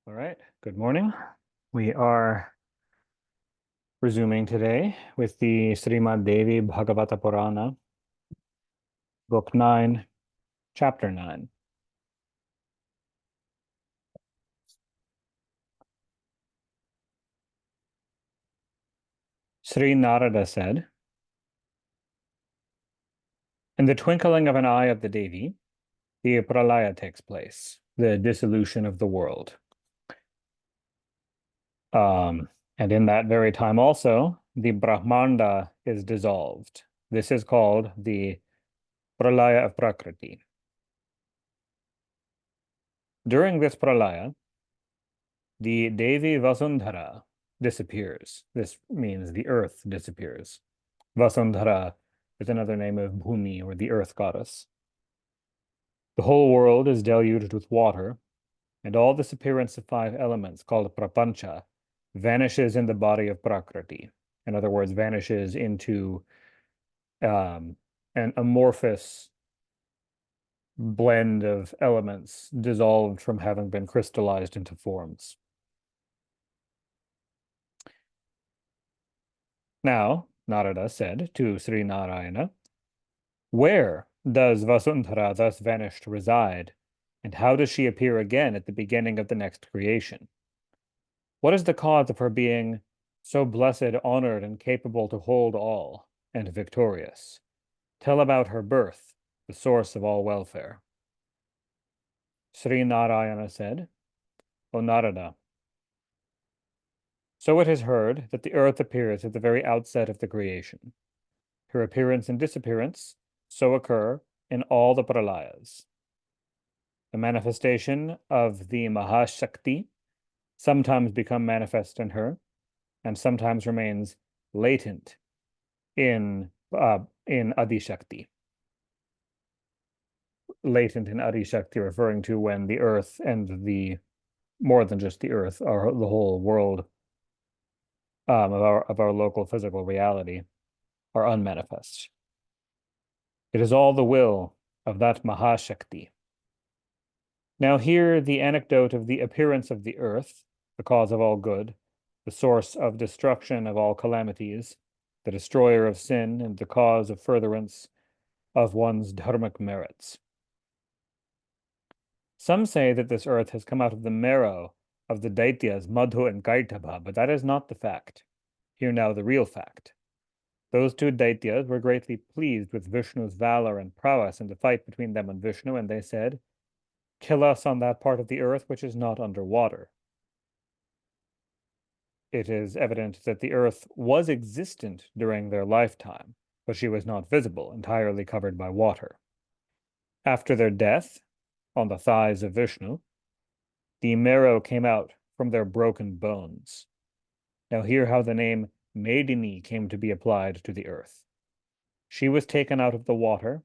All right, good morning. We are resuming today with the Srimad Devi Bhagavata Purana, Book 9, Chapter 9. Sri Narada said, in the twinkling of an eye of the Devi, the pralaya takes place, the dissolution of the world. And in that very time also, the Brahmanda is dissolved. This is called the pralaya of Prakriti. During this pralaya, the Devi Vasundhara disappears. This means the earth disappears. Vasundhara is another name of Bhumi, or the earth goddess. The whole world is deluged with water, and all this appearance of five elements, called prapancha, vanishes in the body of Prakriti. In other words, vanishes into an amorphous blend of elements dissolved from having been crystallized into forms. Now, Narada said to Sri Narayana, where does Vasundhara thus vanished reside, and how does she appear again at the beginning of the next creation? What is the cause of her being so blessed, honored, and capable to hold all, and victorious? Tell about her birth, the source of all welfare. Sri Narayana said, O Narada, so it is heard that the earth appears at the very outset of the creation. Her appearance and disappearance so occur in all the pralayas. The manifestation of the Mahashakti sometimes become manifest in her, and sometimes remains latent in Adishakti. Latent in Adishakti, referring to when the earth and the more than just the earth, or the whole world of our local physical reality are unmanifest. It is all the will of that Mahashakti. Now here the anecdote of the appearance of the earth, the cause of all good, the source of destruction of all calamities, the destroyer of sin, and the cause of furtherance of one's dharmic merits. Some say that this earth has come out of the marrow of the Daityas, Madhu and Kaitaba, but that is not the fact. Hear now the real fact. Those two Daityas were greatly pleased with Vishnu's valor and prowess in the fight between them and Vishnu, and they said, kill us on that part of the earth which is not under water. It is evident that the earth was existent during their lifetime, but she was not visible, entirely covered by water. After their death, on the thighs of Vishnu, the marrow came out from their broken bones. Now hear how the name Medini came to be applied to the earth. She was taken out of the water,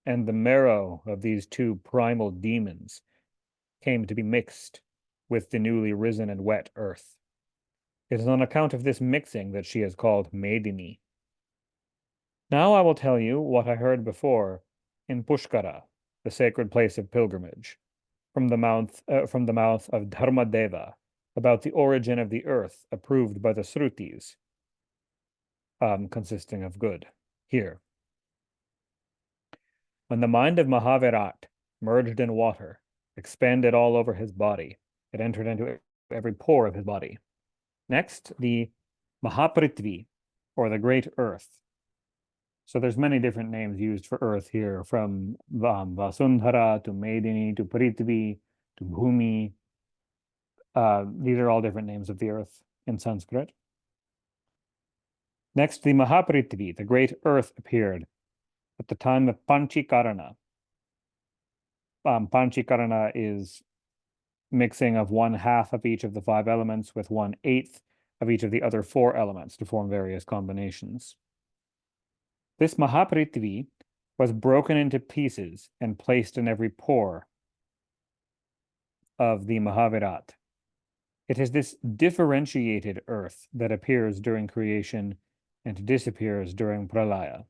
and the marrow of these two primal demons came to be mixed with the newly risen and wet earth. It is on account of this mixing that she is called Medini. Now I will tell you what I heard before in Pushkara, the sacred place of pilgrimage, from the mouth of Dharmadeva, about the origin of the earth approved by the Srutis, consisting of good. Here. When the mind of Mahavirat merged in water, expanded all over his body, it entered into every pore of his body. Next, the Mahaprithvi, or the great earth. So there's many different names used for earth here, from Vasundhara to Medini to Prithvi to Bhumi. These are all different names of the earth in Sanskrit. Next, the Mahaprithvi, the great earth, appeared at the time of Panchikarana. Panchikarana is mixing of 1/2 of each of the 5 elements with 1/8 of each of the other 4 elements to form various combinations. This Mahaprithvi was broken into pieces and placed in every pore of the Mahavirat. It is this differentiated earth that appears during creation and disappears during pralaya.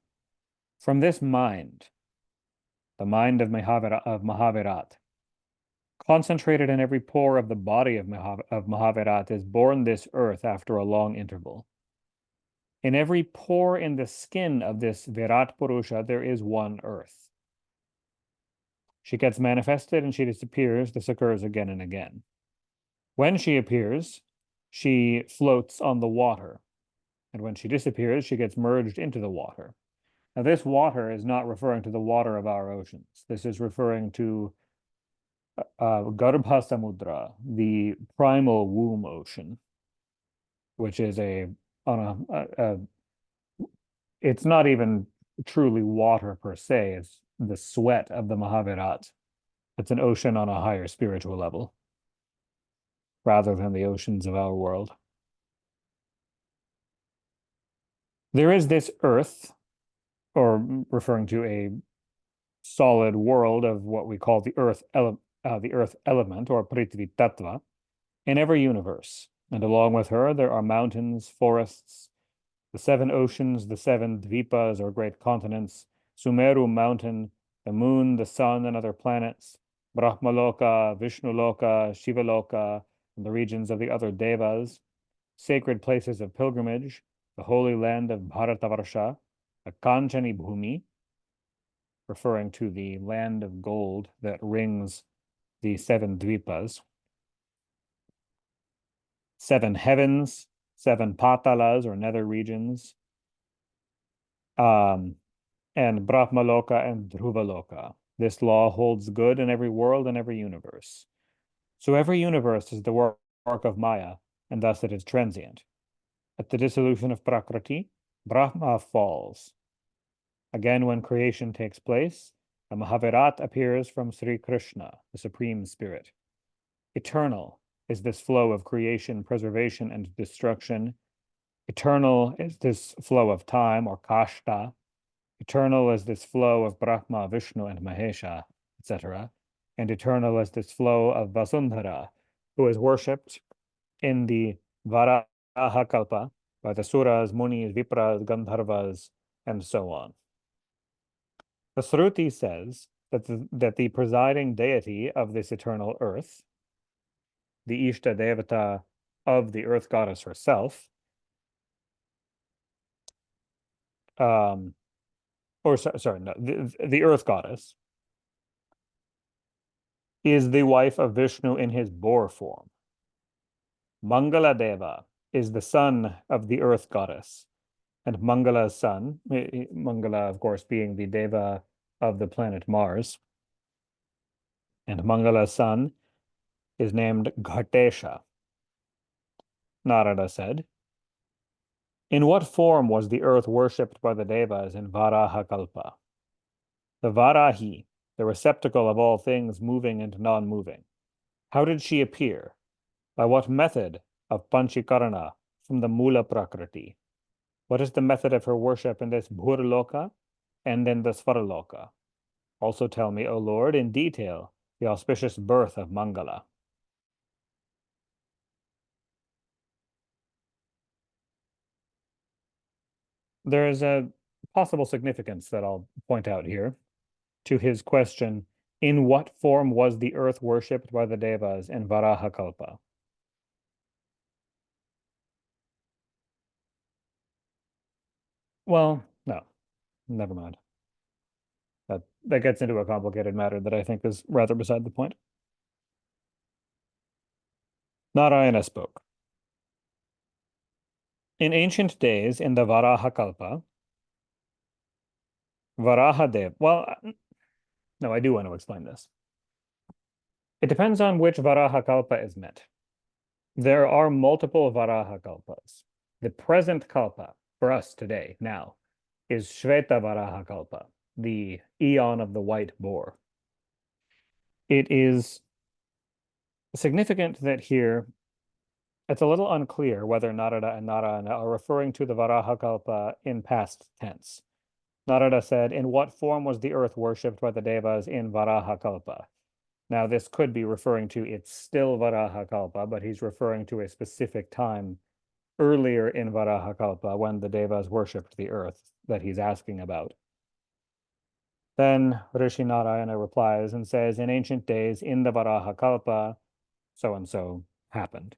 From this mind, the mind of Mahavirat, Concentrated in every pore of the body of Mahavirat is born this earth after a long interval. In every pore in the skin of this Virat Purusha, there is one earth. She gets manifested and she disappears. This occurs again and again. When she appears, she floats on the water. And when she disappears, she gets merged into the water. Now, this water is not referring to the water of our oceans. This is referring to Garbha Samudra, the primal womb ocean, which is it's not even truly water per se. It's the sweat of the Mahavirat. It's an ocean on a higher spiritual level rather than the oceans of our world. There is this earth, or referring to a solid world of what we call the earth element, or Prithvi Tattva, in every universe. And along with her, there are mountains, forests, the seven oceans, the seven dvipas, or great continents, Sumeru mountain, the moon, the sun, and other planets, Brahmaloka, Vishnuloka, Shivaloka, and the regions of the other devas, sacred places of pilgrimage, the holy land of Bharatavarsha, a Kanchani Bhumi, referring to the land of gold that rings the seven dvipas, seven heavens, seven patalas or nether regions, and Brahmaloka and Dhruvaloka. This law holds good in every world and every universe. So every universe is the work of Maya, and thus it is transient. At the dissolution of Prakriti, Brahma falls. Again, when creation takes place, the Mahavirat appears from Sri Krishna, the Supreme Spirit. Eternal is this flow of creation, preservation, and destruction. Eternal is this flow of time, or kashta. Eternal is this flow of Brahma, Vishnu, and Mahesha, etc. And eternal is this flow of Vasundhara, who is worshipped in the Varaha Kalpa by the Suras, Munis, Vipras, Gandharvas, and so on. The Sruti says that the presiding deity of this eternal earth, the Ishta Devata of the earth goddess herself, the earth goddess, is the wife of Vishnu in his boar form. Mangala Deva is the son of the earth goddess, and Mangala's son, Mangala, of course, being the Deva of the planet Mars, and Mangala's son is named Ghatesha. Narada said, in what form was the earth worshipped by the Devas in Varahakalpa? The Varahi, the receptacle of all things moving and non-moving. How did she appear? By what method of Panchikarana from the Mula Prakriti? What is the method of her worship in this Bhurloka and in the Svaraloka? Also tell me, O Lord, in detail, the auspicious birth of Mangala. There is a possible significance that I'll point out here to his question, in what form was the earth worshipped by the Devas in Varahakalpa? Well, no, never mind. That gets into a complicated matter that I think is rather beside the point. Narayana spoke. In ancient days, in the Varahakalpa, Varahadev, no, I do want to explain this. It depends on which Varahakalpa is meant. There are multiple Varahakalpas. The present Kalpa, for us today, now, is Shveta Varahakalpa, the eon of the white boar. It is significant that here it's a little unclear whether Narada and Narayana are referring to the Varahakalpa in past tense. Narada said, in what form was the earth worshipped by the Devas in Varahakalpa? Now, this could be referring to it's still Varahakalpa, but he's referring to a specific time earlier in Varahakalpa when the Devas worshipped the earth that he's asking about. Then Rishi Narayana replies and says, in ancient days, in the Varaha Kalpa, so and so happened.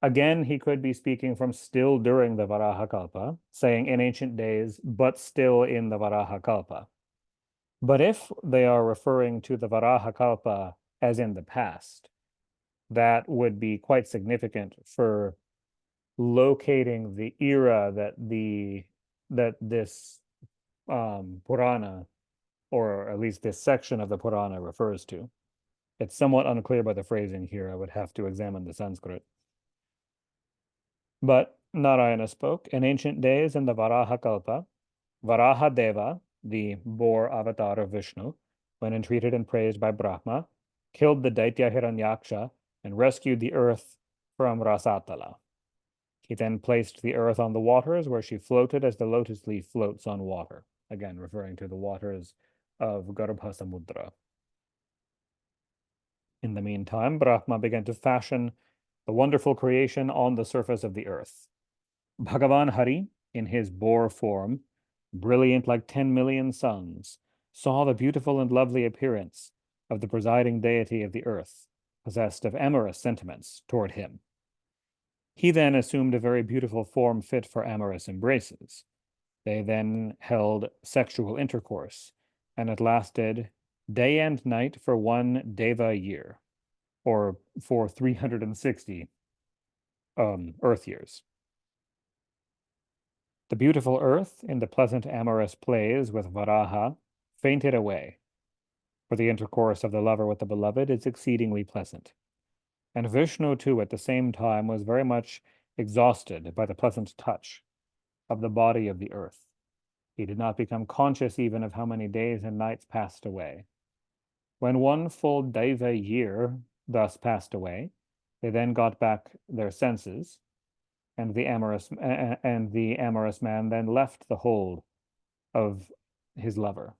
Again, he could be speaking from still during the Varaha Kalpa, saying in ancient days, but still in the Varaha Kalpa. But if they are referring to the Varaha Kalpa as in the past, that would be quite significant for locating the era that this Purana, or at least this section of the Purana, refers to. It's somewhat unclear by the phrasing here. I would have to examine the Sanskrit. But Narayana spoke in ancient days in the Varaha Kalpa. Varaha Deva, the boar avatar of Vishnu, when entreated and praised by Brahma, killed the Daitya Hiranyaksha and rescued the earth from Rasatala. He then placed the earth on the waters where she floated as the lotus leaf floats on water, again referring to the waters of Garbha Samudra. In the meantime, Brahma began to fashion the wonderful creation on the surface of the earth. Bhagavan Hari, in his boar form, brilliant like 10 million suns, saw the beautiful and lovely appearance of the presiding deity of the earth, possessed of amorous sentiments toward him. He then assumed a very beautiful form fit for amorous embraces. They then held sexual intercourse, and it lasted day and night for one Deva year, or for 360 Earth years. The beautiful earth, in the pleasant amorous plays with Varaha, fainted away, for the intercourse of the lover with the beloved is exceedingly pleasant. And Vishnu, too, at the same time, was very much exhausted by the pleasant touch of the body of the earth. He did not become conscious even of how many days and nights passed away. When one full Deva year thus passed away, they then got back their senses, and the amorous man then left the hold of his lover.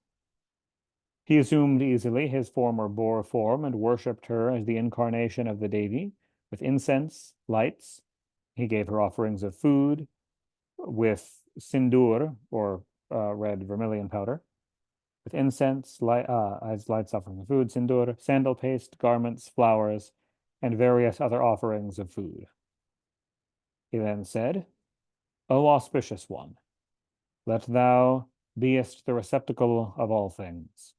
He assumed easily his former boar form and worshipped her as the incarnation of the Devi with incense, lights. He gave her offerings of food with sindoor, or red vermilion powder, with incense, as lights offering of food, sindoor, sandal paste, garments, flowers, and various other offerings of food. He then said, O auspicious one, let thou beest the receptacle of all things.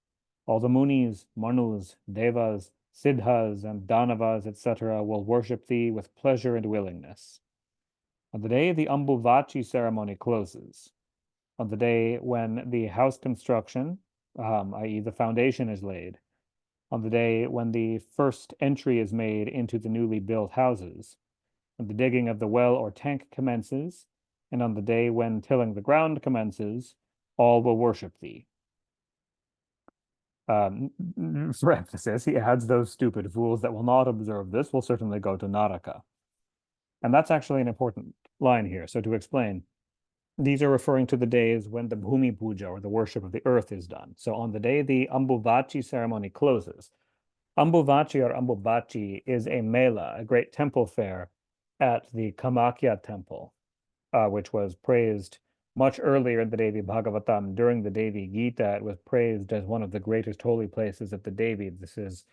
All the Munis, Manus, Devas, Siddhas, and Danavas, etc., will worship thee with pleasure and willingness. On the day the Ambuvachi ceremony closes, on the day when the house construction, i.e., the foundation, is laid, on the day when the first entry is made into the newly built houses, when the digging of the well or tank commences, and on the day when tilling the ground commences, all will worship thee. For emphasis, he adds, those stupid fools that will not observe this will certainly go to Naraka. And that's actually an important line here. So to explain, these are referring to the days when the Bhumi Puja, or the worship of the earth, is done. So on the day the Ambuvachi ceremony closes, Ambuvachi or Ambuvachi is a mela, a great temple fair at the Kamakya temple, which was praised much earlier in the Devi Bhagavatam. During the Devi Gita, it was praised as one of the greatest holy places of the Devi. This is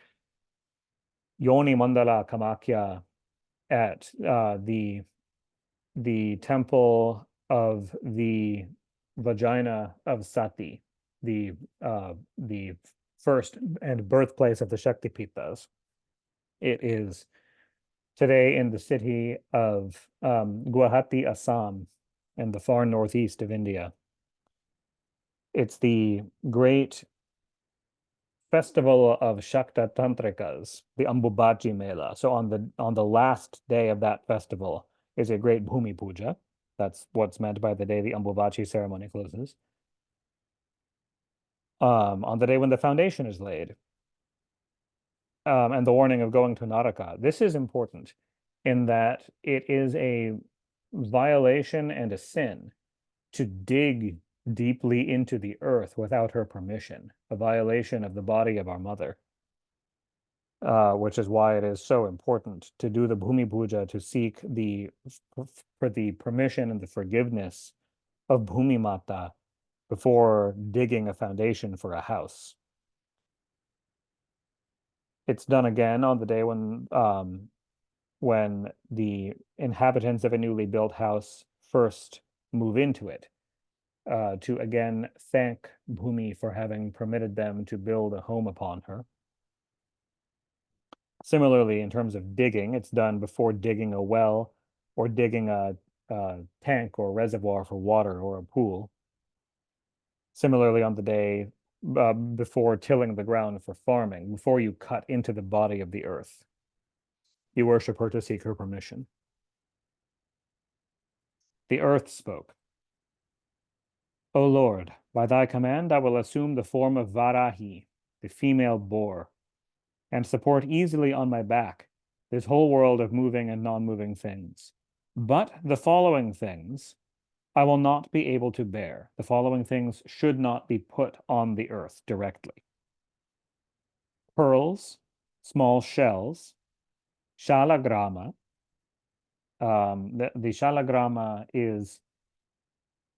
Yoni Mandala Kamakya at the temple of the vagina of Sati, the first and birthplace of the Shaktipitas. It is today in the city of Guwahati, Assam, in the far northeast of India. It's the great festival of Shakta Tantrikas, the Ambubachi Mela. So on the last day of that festival is a great Bhumi Puja. That's what's meant by the day the Ambubachi ceremony closes. On the day when the foundation is laid, and the warning of going to Naraka. This is important in that it is a violation and a sin to dig deeply into the earth without her permission, a violation of the body of our mother, which is why it is so important to do the Bhumi Puja, to seek for the permission and the forgiveness of Bhumi Mata before digging a foundation for a house. It's done again on the day when the inhabitants of a newly built house first move into it, to again thank Bhumi for having permitted them to build a home upon her. Similarly, in terms of digging, it's done before digging a well or digging a tank or reservoir for water or a pool. Similarly, on the day before tilling the ground for farming, before you cut into the body of the earth, you worship her to seek her permission. The earth spoke. O Lord, by thy command I will assume the form of Varahi, the female boar, and support easily on my back this whole world of moving and non-moving things. But the following things I will not be able to bear. The following things should not be put on the earth directly. Pearls, small shells, shalagrama. The shalagrama is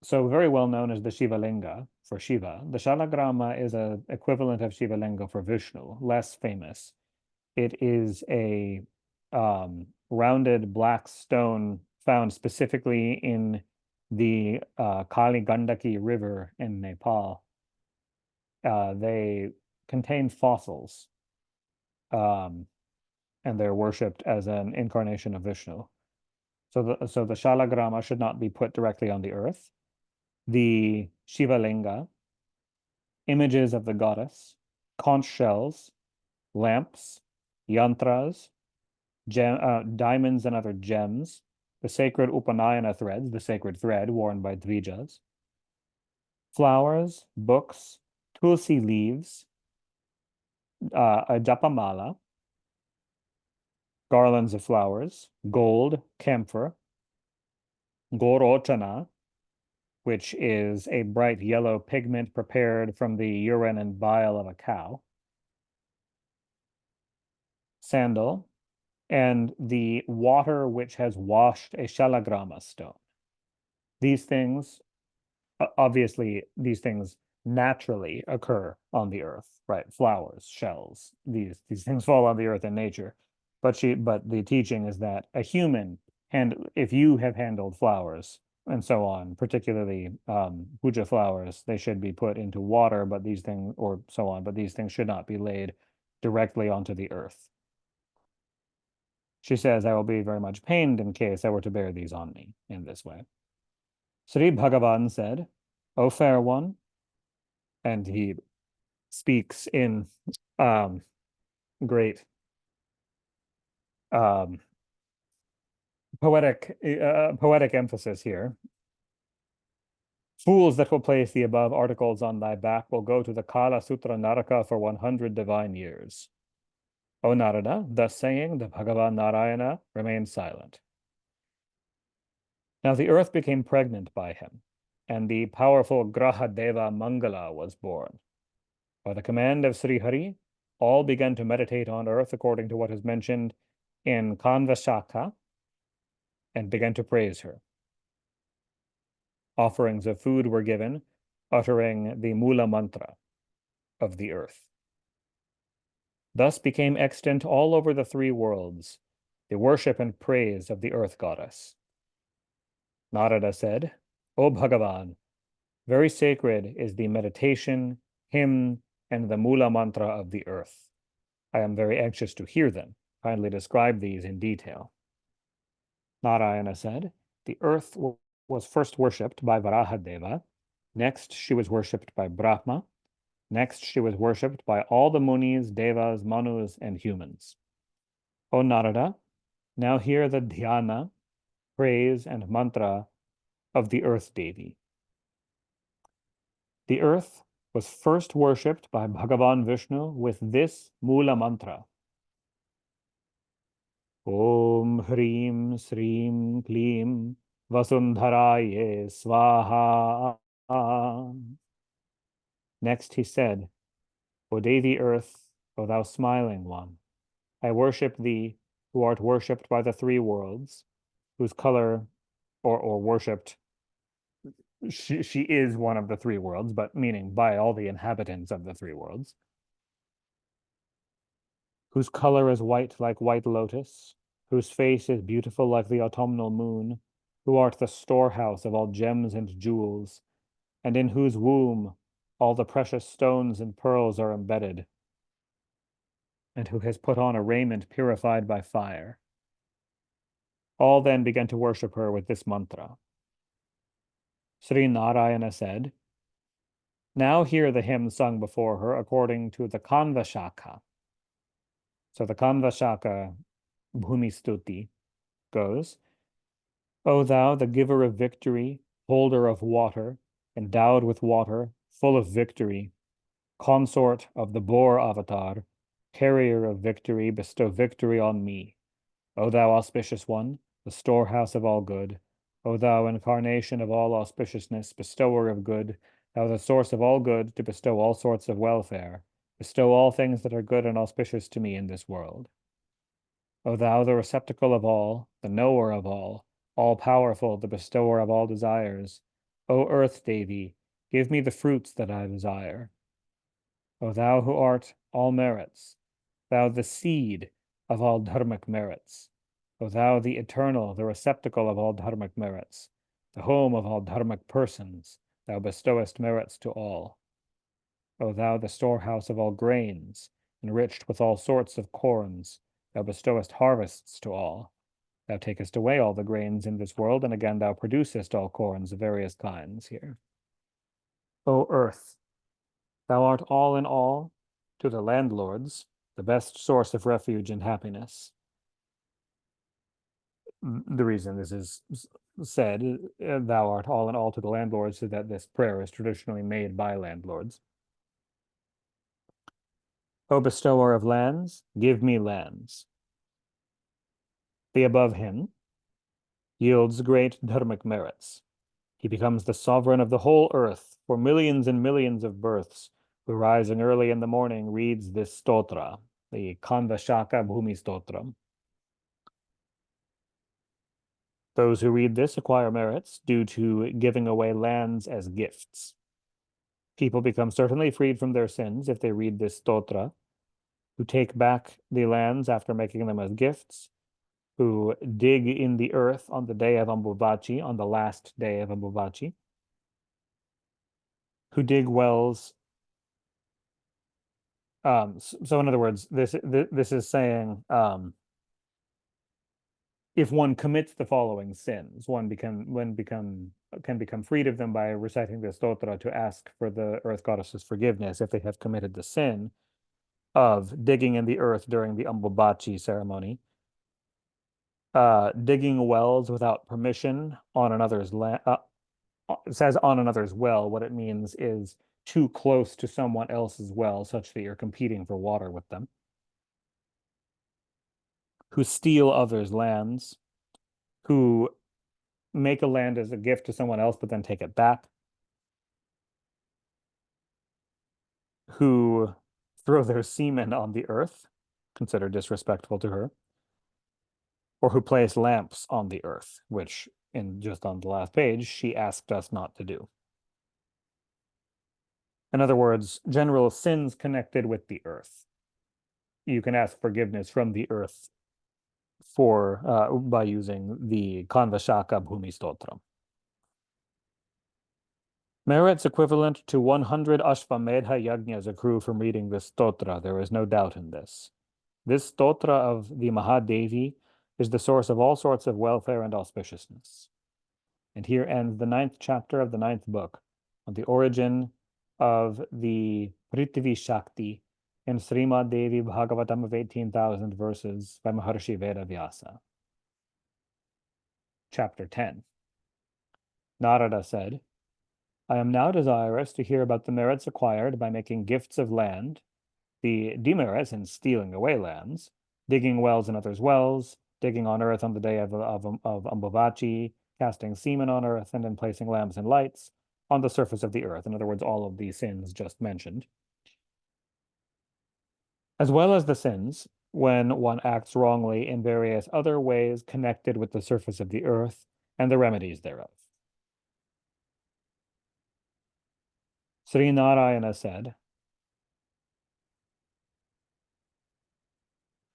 so very well known as the Shivalinga for Shiva. The shalagrama is an equivalent of Shivalinga for Vishnu, less famous. It is a rounded black stone found specifically in the Kali Gandaki River in Nepal. They contain fossils, and they're worshipped as an incarnation of Vishnu. So the shalagrama should not be put directly on the earth. The Shivalinga, images of the goddess, conch shells, lamps, yantras, diamonds and other gems, the sacred Upanayana threads, the sacred thread worn by Dvijas, flowers, books, tulsi leaves, a japamala, garlands of flowers, gold, camphor, gorochana, which is a bright yellow pigment prepared from the urine and bile of a cow, sandal, and the water which has washed a shalagrama stone. These things, obviously, these things naturally occur on the earth, right? Flowers, shells, these things fall on the earth in nature. But the teaching is that a human, and if you have handled flowers and so on, particularly puja flowers, they should be put into water, but these things, or so on, but these things should not be laid directly onto the earth. She says, I will be very much pained in case I were to bear these on me in this way. Sri Bhagavan said, O fair one, and he speaks in great poetic emphasis here. Fools that will place the above articles on thy back will go to the Kala Sutra Naraka for 100 divine years. O Narada, thus saying, the Bhagavan Narayana remained silent. Now the earth became pregnant by him, and the powerful Graha Deva Mangala was born. By the command of Sri Hari, all began to meditate on earth according to what is mentioned in Kanvashaka, and began to praise her. Offerings of food were given, uttering the Mula Mantra of the earth. Thus became extant all over the three worlds the worship and praise of the earth goddess. Narada said, O Bhagavan, very sacred is the meditation, hymn, and the Mula Mantra of the earth. I am very anxious to hear them. Kindly describe these in detail. Narayana said, the earth was first worshipped by Varahadeva. Next, she was worshipped by Brahma. Next, she was worshipped by all the Munis, Devas, Manus, and humans. O Narada, now hear the dhyana, praise, and mantra of the earth Devi. The earth was first worshipped by Bhagavan Vishnu with this Mula Mantra. Om Hrim Srim Klim Vasundharaye Swaha. Next he said, O Devi Earth, O thou smiling one, I worship thee, who art worshipped by the three worlds, whose color, or worshipped she is one of the three worlds, but meaning by all the inhabitants of the three worlds, whose color is white like white lotus, whose face is beautiful like the autumnal moon, who art the storehouse of all gems and jewels, and in whose womb all the precious stones and pearls are embedded, and who has put on a raiment purified by fire. All then began to worship her with this mantra. Sri Narayana said, now hear the hymn sung before her according to the Kanvashaka. So the Kanvashaka Bhumistuti goes, O thou, the giver of victory, holder of water, endowed with water, full of victory, consort of the boar avatar, carrier of victory, bestow victory on me. O thou auspicious one, the storehouse of all good, O thou incarnation of all auspiciousness, bestower of good, thou the source of all good, to bestow all sorts of welfare, bestow all things that are good and auspicious to me in this world. O thou the receptacle of all, the knower of all powerful, the bestower of all desires, O earth Devi, give me the fruits that I desire. O thou who art all merits, thou the seed of all dharmic merits, O thou the eternal, the receptacle of all dharmic merits, the home of all dharmic persons, thou bestowest merits to all. O thou the storehouse of all grains, enriched with all sorts of corns, thou bestowest harvests to all. Thou takest away all the grains in this world, and again thou producest all corns of various kinds here. O earth, thou art all in all to the landlords, the best source of refuge and happiness. The reason this is said, thou art all in all to the landlords, so that this prayer is traditionally made by landlords. O bestower of lands, give me lands. The above hymn yields great dharmic merits. He becomes the sovereign of the whole earth for millions and millions of births, who rising early in the morning reads this stotra, the Kanvashaka Bhumi Stotram. Those who read this acquire merits due to giving away lands as gifts. People become certainly freed from their sins if they read this stotra, who take back the lands after making them as gifts, who dig in the earth on the day of Ambuvachi, on the last day of Ambuvachi, who dig wells. So in other words, this is saying if one commits the following sins, one can become freed of them by reciting the stotra to ask for the earth goddess's forgiveness if they have committed the sin of digging in the earth during the Ambubachi ceremony, digging wells without permission on another's land. It says on another's well. What it means is too close to someone else's well, such that you're competing for water with them. Who steal others' lands, who make a land as a gift to someone else, but then take it back, who throw their semen on the earth, considered disrespectful to her, or who place lamps on the earth, which, in just on the last page, she asked us not to do. In other words, general sins connected with the earth. You can ask forgiveness from the earth by using the Kanvashaka Bhumi Stotram. Merits equivalent to 100 Ashvamedha yajnas accrue from reading this stotra. There is no doubt in this. This stotra of the Mahadevi is the source of all sorts of welfare and auspiciousness. And here ends the 9th chapter of the 9th book on the origin of the Prithvi Shakti in Srimad Devi Bhagavatam of 18,000 verses by Maharshi Vedavyasa. Chapter 10. Narada said, I am now desirous to hear about the merits acquired by making gifts of land, the demerits in stealing away lands, digging wells in others' wells, digging on earth on the day of Ambavachi, casting semen on earth, and then placing lamps and lights on the surface of the earth. In other words, all of these sins just mentioned. As well as the sins when one acts wrongly in various other ways connected with the surface of the earth and the remedies thereof. Sri Narayana said,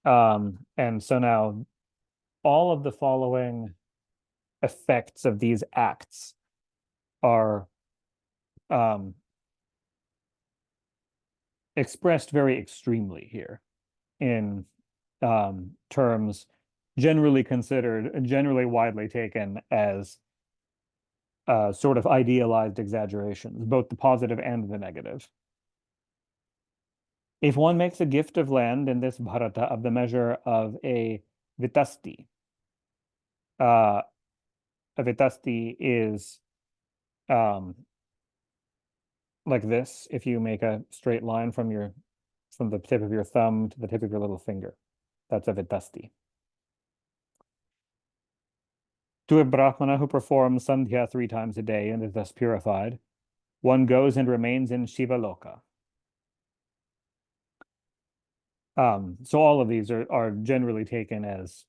and so now all of the following effects of these acts are um, expressed very extremely here in terms generally considered, generally widely taken as sort of idealized exaggerations, both the positive and the negative. If one makes a gift of land in this Bharata of the measure of vitasti, uh, a vitasti is um, like this. If you make a straight line from the tip of your thumb to the tip of your little finger, that's a vitasti. To a Brahmana who performs Sandhya 3 times a day and is thus purified, one goes and remains in Shiva Loka. So all of these are generally taken as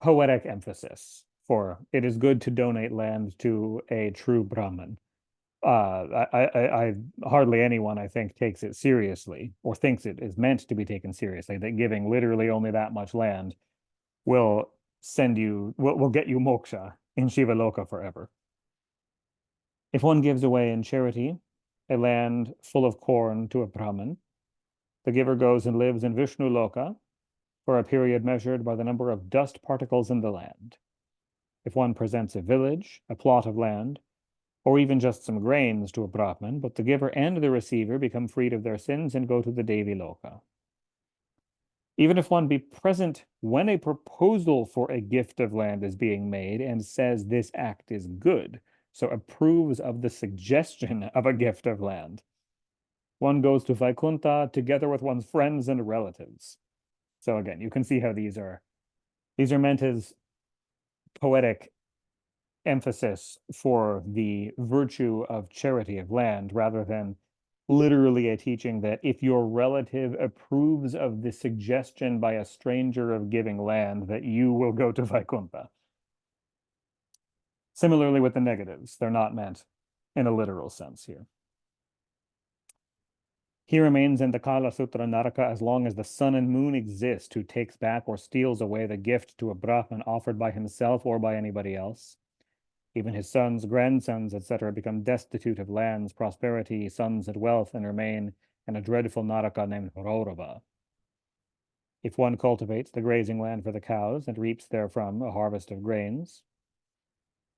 poetic emphasis for it is good to donate land to a true Brahmin. I hardly anyone I think takes it seriously or thinks it is meant to be taken seriously, that giving literally only that much land will will get you moksha in Shiva Loka forever. If one gives away in charity a land full of corn to a Brahmin, the giver goes and lives in Vishnu Loka for a period measured by the number of dust particles in the land. If one presents a village, a plot of land, or even just some grains to a Brahmin, but the giver and the receiver become freed of their sins and go to the Devi Loka. Even if one be present when a proposal for a gift of land is being made and says this act is good, so approves of the suggestion of a gift of land, one goes to Vaikuntha together with one's friends and relatives. So again, you can see how these are meant as poetic emphasis for the virtue of charity of land rather than literally a teaching that if your relative approves of the suggestion by a stranger of giving land, that you will go to Vaikuntha. Similarly with the negatives, they're not meant in a literal sense here. He remains in the Kala Sutra Naraka as long as the sun and moon exist, who takes back or steals away the gift to a Brahman offered by himself or by anybody else. Even his sons, grandsons, etc., become destitute of lands, prosperity, sons, and wealth, and remain in a dreadful Naraka named Raurava. If one cultivates the grazing land for the cows and reaps therefrom a harvest of grains,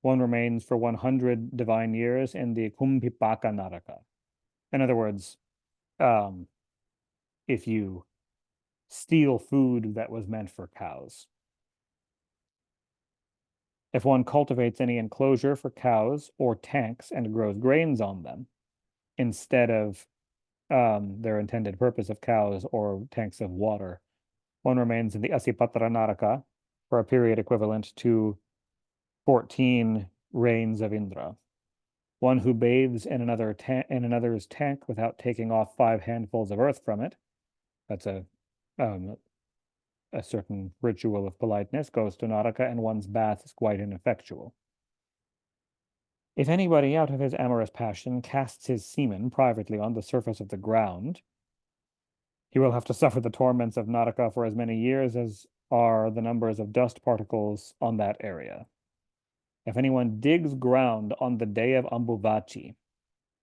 one remains for 100 divine years in the Kumbhipaka Naraka. In other words, if you steal food that was meant for cows. If one cultivates any enclosure for cows or tanks and grows grains on them, instead of their intended purpose of cows or tanks of water, one remains in the Asipatra Naraka for a period equivalent to 14 reigns of Indra. One who bathes in another's tank without taking off 5 handfuls of earth from it, that's a certain ritual of politeness, goes to Naraka, and one's bath is quite ineffectual. If anybody out of his amorous passion casts his semen privately on the surface of the ground, he will have to suffer the torments of Naraka for as many years as are the numbers of dust particles on that area. If anyone digs ground on the day of Ambuvachi,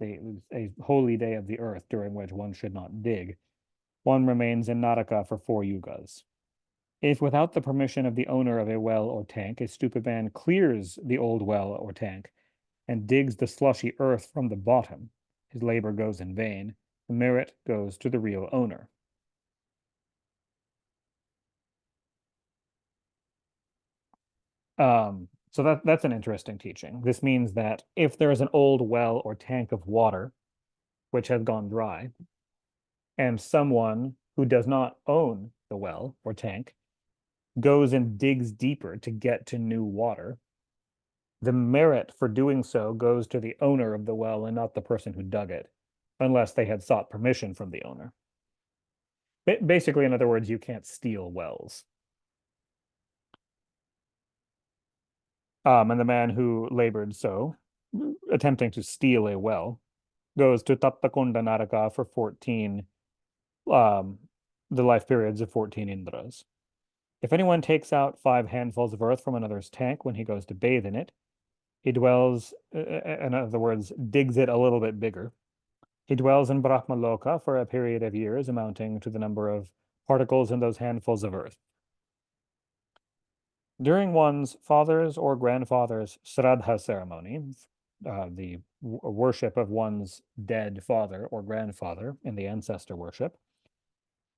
a holy day of the earth during which one should not dig, one remains in Naraka for 4 yugas. If without the permission of the owner of a well or tank, a stupid man clears the old well or tank and digs the slushy earth from the bottom, his labor goes in vain. The merit goes to the real owner. So that's an interesting teaching. This means that if there is an old well or tank of water which has gone dry, and someone who does not own the well or tank goes and digs deeper to get to new water, the merit for doing so goes to the owner of the well and not the person who dug it, unless they had sought permission from the owner. Basically, in other words, you can't steal wells. And the man who labored so, attempting to steal a well, goes to Taptakunda Naraka for 14, um, the life periods of 14 Indras. If anyone takes out 5 handfuls of earth from another's tank when he goes to bathe in it, he dwells, in other words, digs it a little bit bigger. He dwells in Brahmaloka for a period of years amounting to the number of particles in those handfuls of earth. During one's father's or grandfather's Shraddha ceremony, the worship of one's dead father or grandfather in the ancestor worship,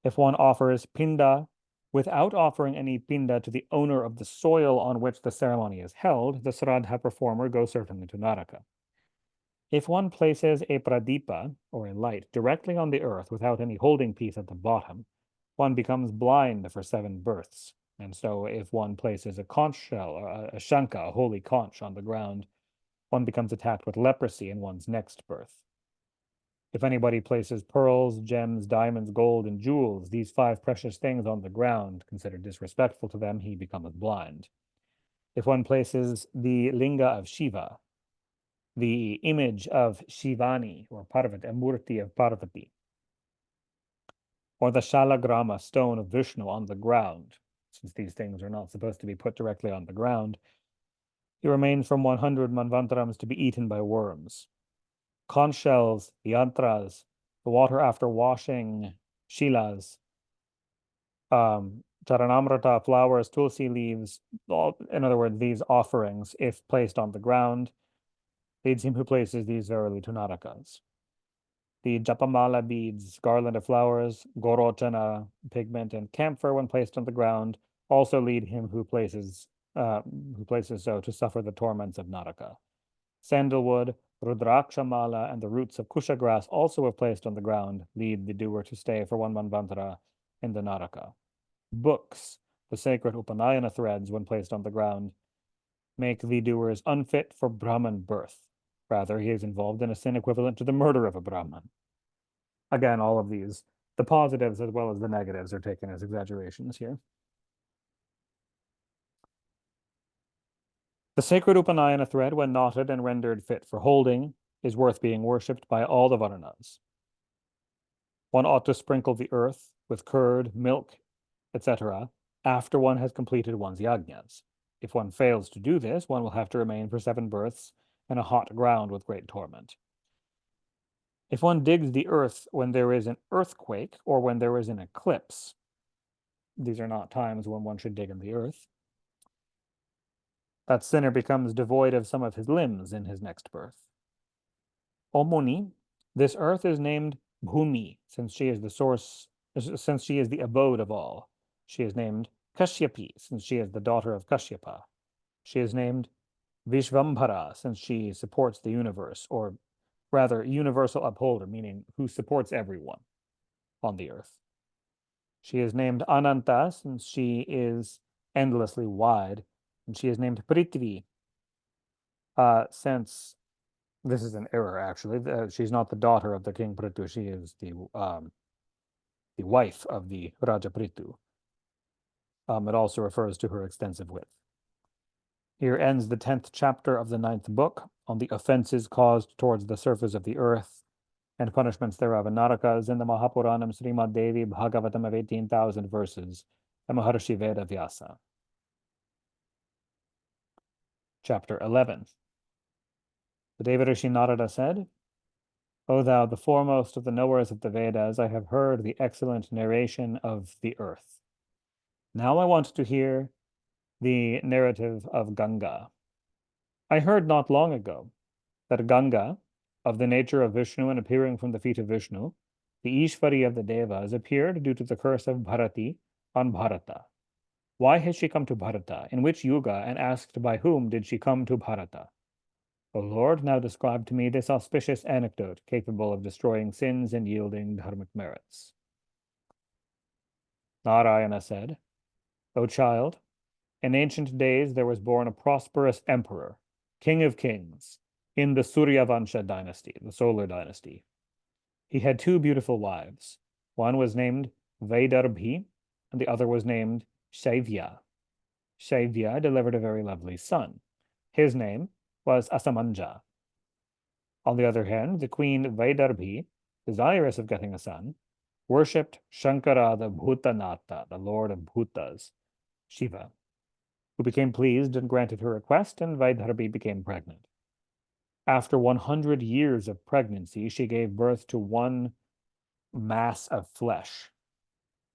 if one offers pinda without offering any pinda to the owner of the soil on which the ceremony is held, the Shraddha performer goes certainly to Naraka. If one places a pradipa, or a light, directly on the earth without any holding piece at the bottom, one becomes blind for 7 births. And so if one places a conch shell, or a shanka, a holy conch, on the ground, one becomes attacked with leprosy in one's next birth. If anybody places pearls, gems, diamonds, gold, and jewels, these 5 precious things on the ground, considered disrespectful to them, he becomes blind. If one places the linga of Shiva, the image of Shivani, or Parvati, a murti of Parvati, or the Shalagrama stone of Vishnu on the ground, since these things are not supposed to be put directly on the ground, he remains from 100 manvantarams to be eaten by worms. Conch shells, yantras, the water after washing, shilas, charanamrata, flowers, tulsi leaves, in other words, these offerings, if placed on the ground, leads him who places these verily to Narakas. The japamala beads, garland of flowers, gorochana, pigment, and camphor, when placed on the ground, also lead him who places so to suffer the torments of Naraka. Sandalwood, rudraksha mala, and the roots of kusha grass, also if placed on the ground, lead the doer to stay for 1 manvantara in the Naraka. Books, the sacred Upanayana threads, when placed on the ground, make the doers unfit for Brahman birth. Rather, he is involved in a sin equivalent to the murder of a Brahman. Again, all of these, the positives as well as the negatives, are taken as exaggerations here. The sacred Upanayana thread, when knotted and rendered fit for holding, is worth being worshipped by all the Varnas. One ought to sprinkle the earth with curd, milk, etc., after one has completed one's yajnas. If one fails to do this, one will have to remain for 7 births in a hot ground with great torment. If one digs the earth when there is an earthquake or when there is an eclipse, these are not times when one should dig in the earth, that sinner becomes devoid of some of his limbs in his next birth. O Muni, this earth is named Bhumi, since she is the source, since she is the abode of all. She is named Kashyapi, since she is the daughter of Kashyapa. She is named Vishvambhara, since she supports the universe, or rather, universal upholder, meaning who supports everyone on the earth. She is named Ananta, since she is endlessly wide, and she is named Prithvi, since this is an error, actually. She's not the daughter of the king Prithu. She is the wife of the Raja Prithu. It also refers to her extensive width. Here ends the 10th chapter of the 9th book on the offenses caused towards the surface of the earth and punishments thereof in Narakas in the Mahapuranam Srimad Devi Bhagavatam of 18,000 verses, the Maharshi Veda Vyasa. Chapter 11. The Devarishi Narada said, O thou, the foremost of the knowers of the Vedas, I have heard the excellent narration of the earth. Now I want to hear the narrative of Ganga. I heard not long ago that Ganga, of the nature of Vishnu and appearing from the feet of Vishnu, the Ishvari of the Devas, appeared due to the curse of Bharati on Bharata. Why has she come to Bharata? In which yuga, and asked by whom did she come to Bharata? O Lord, now describe to me this auspicious anecdote capable of destroying sins and yielding dharmic merits. Narayana said, O child, in ancient days there was born a prosperous emperor, king of kings, in the Suryavansha dynasty, the solar dynasty. He had 2 beautiful wives. One was named Vaidarbhi, and the other was named Shaivya. Shaivya delivered a very lovely son. His name was Asamanja. On the other hand, the queen Vaidarbhi, desirous of getting a son, worshipped Shankara the Bhutanata, the lord of Bhutas, Shiva, who became pleased and granted her request, and Vaidarbhi became pregnant. After 100 years of pregnancy, she gave birth to one mass of flesh.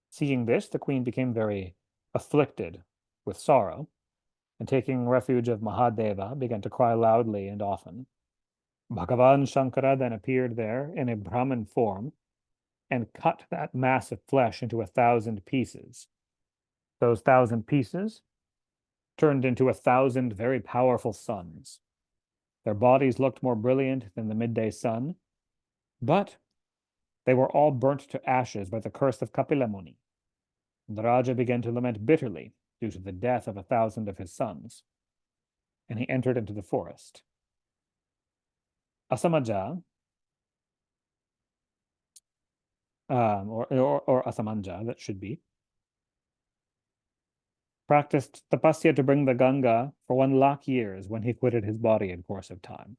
Seeing this, the queen became very afflicted with sorrow, and taking refuge of Mahadeva, began to cry loudly and often. Bhagavan Shankara then appeared there in a Brahman form and cut that mass of flesh into 1,000 pieces. Those 1,000 pieces turned into 1,000 very powerful suns. Their bodies looked more brilliant than the midday sun, but they were all burnt to ashes by the curse of Kapila Muni. And the Raja began to lament bitterly due to the death of 1,000 of his sons, and he entered into the forest. Asamaja, or Asamanja, that should be, practiced tapasya to bring the Ganga for 1 lakh years when he quitted his body in course of time.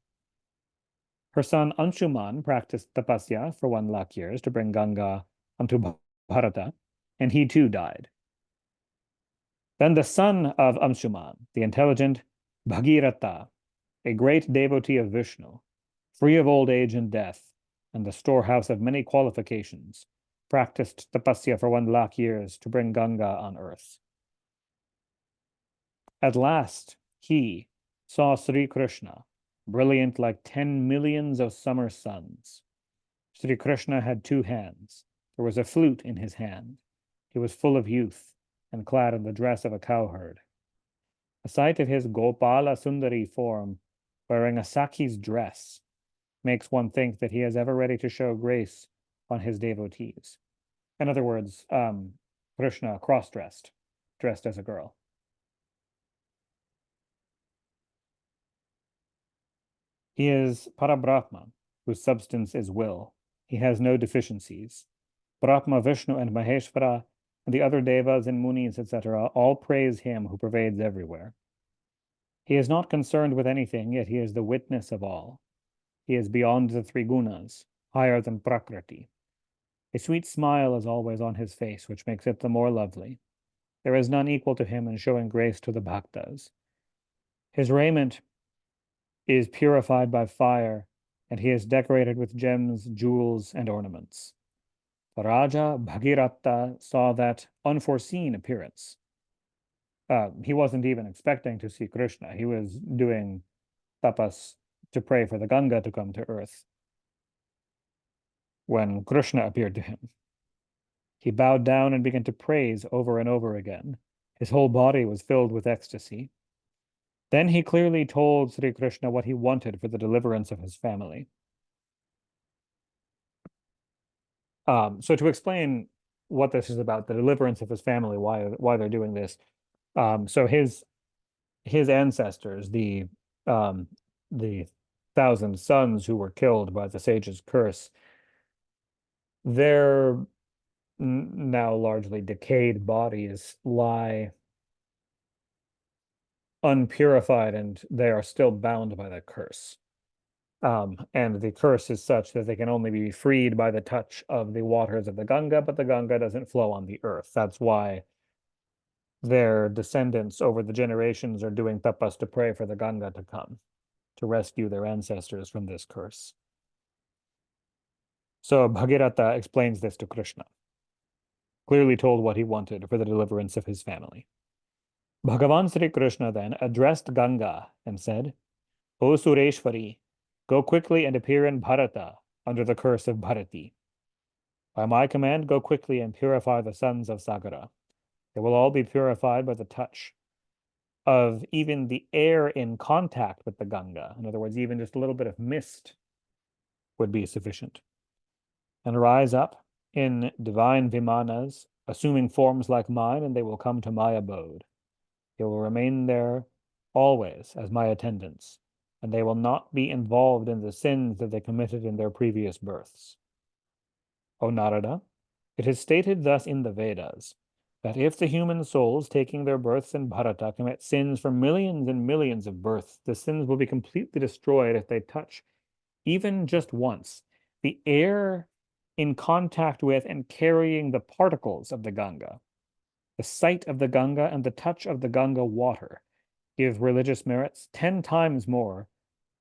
Her son Anshuman practiced tapasya for 1 lakh years to bring Ganga unto Bharata, and he too died. Then the son of Anshuman, the intelligent Bhagirata, a great devotee of Vishnu, free of old age and death, and the storehouse of many qualifications, practiced tapasya for 1 lakh years to bring Ganga on earth. At last, he saw Sri Krishna, brilliant like 10 millions of summer suns. Sri Krishna had 2 hands. There was a flute in his hand. He was full of youth and clad in the dress of a cowherd. A sight of his Gopala Sundari form, wearing a Sakhi's dress, makes one think that he is ever ready to show grace on his devotees. In other words, Krishna cross-dressed, dressed as a girl. He is Parabrahma, whose substance is will. He has no deficiencies. Brahma, Vishnu, and Maheshvara, and the other devas and munis, etc., all praise him who pervades everywhere. He is not concerned with anything, yet he is the witness of all. He is beyond the 3 gunas, higher than Prakriti. A sweet smile is always on his face, which makes it the more lovely. There is none equal to him in showing grace to the bhaktas. His raiment is purified by fire, and he is decorated with gems, jewels, and ornaments. The Raja Bhagiratta saw that unforeseen appearance. He wasn't even expecting to see Krishna. He was doing tapas to pray for the Ganga to come to earth when Krishna appeared to him. He bowed down and began to praise over and over again. His whole body was filled with ecstasy. Then he clearly told Sri Krishna what he wanted for the deliverance of his family. So to explain what this is about, the deliverance of his family, why they're doing this. So his ancestors, the 1,000 sons who were killed by the sage's curse, their now largely decayed bodies lie unpurified, and they are still bound by the curse. And the curse is such that they can only be freed by the touch of the waters of the Ganga, but the Ganga doesn't flow on the earth. That's why their descendants over the generations are doing tapas to pray for the Ganga to come, to rescue their ancestors from this curse. So Bhagirata explains this to Krishna, clearly told what he wanted for the deliverance of his family. Bhagavan Sri Krishna then addressed Ganga and said, O Sureshwari, go quickly and appear in Bharata under the curse of Bharati. By my command, go quickly and purify the sons of Sagara. They will all be purified by the touch of even the air in contact with the Ganga. In other words, even just a little bit of mist would be sufficient. And rise up in divine vimanas, assuming forms like mine, and they will come to my abode. They will remain there always as my attendants, and they will not be involved in the sins that they committed in their previous births. O Narada, it is stated thus in the Vedas, that if the human souls taking their births in Bharata commit sins for millions and millions of births, the sins will be completely destroyed if they touch even just once, the air in contact with and carrying the particles of the Ganga, the sight of the Ganga and the touch of the Ganga water give religious merits 10 times more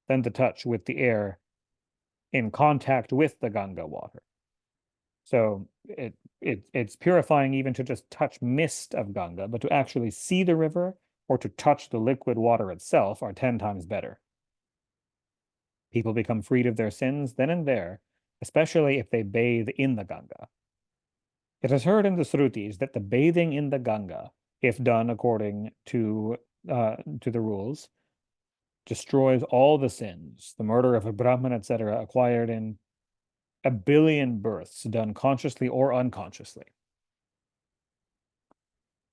than the touch with the air in contact with the Ganga water. So it's purifying even to just touch mist of Ganga, but to actually see the river or to touch the liquid water itself are 10 times better. People become freed of their sins then and there, especially if they bathe in the Ganga. It is heard in the Srutis that the bathing in the Ganga, if done according to the rules, destroys all the sins, the murder of a Brahmin, etc., acquired in 1 billion births done consciously or unconsciously.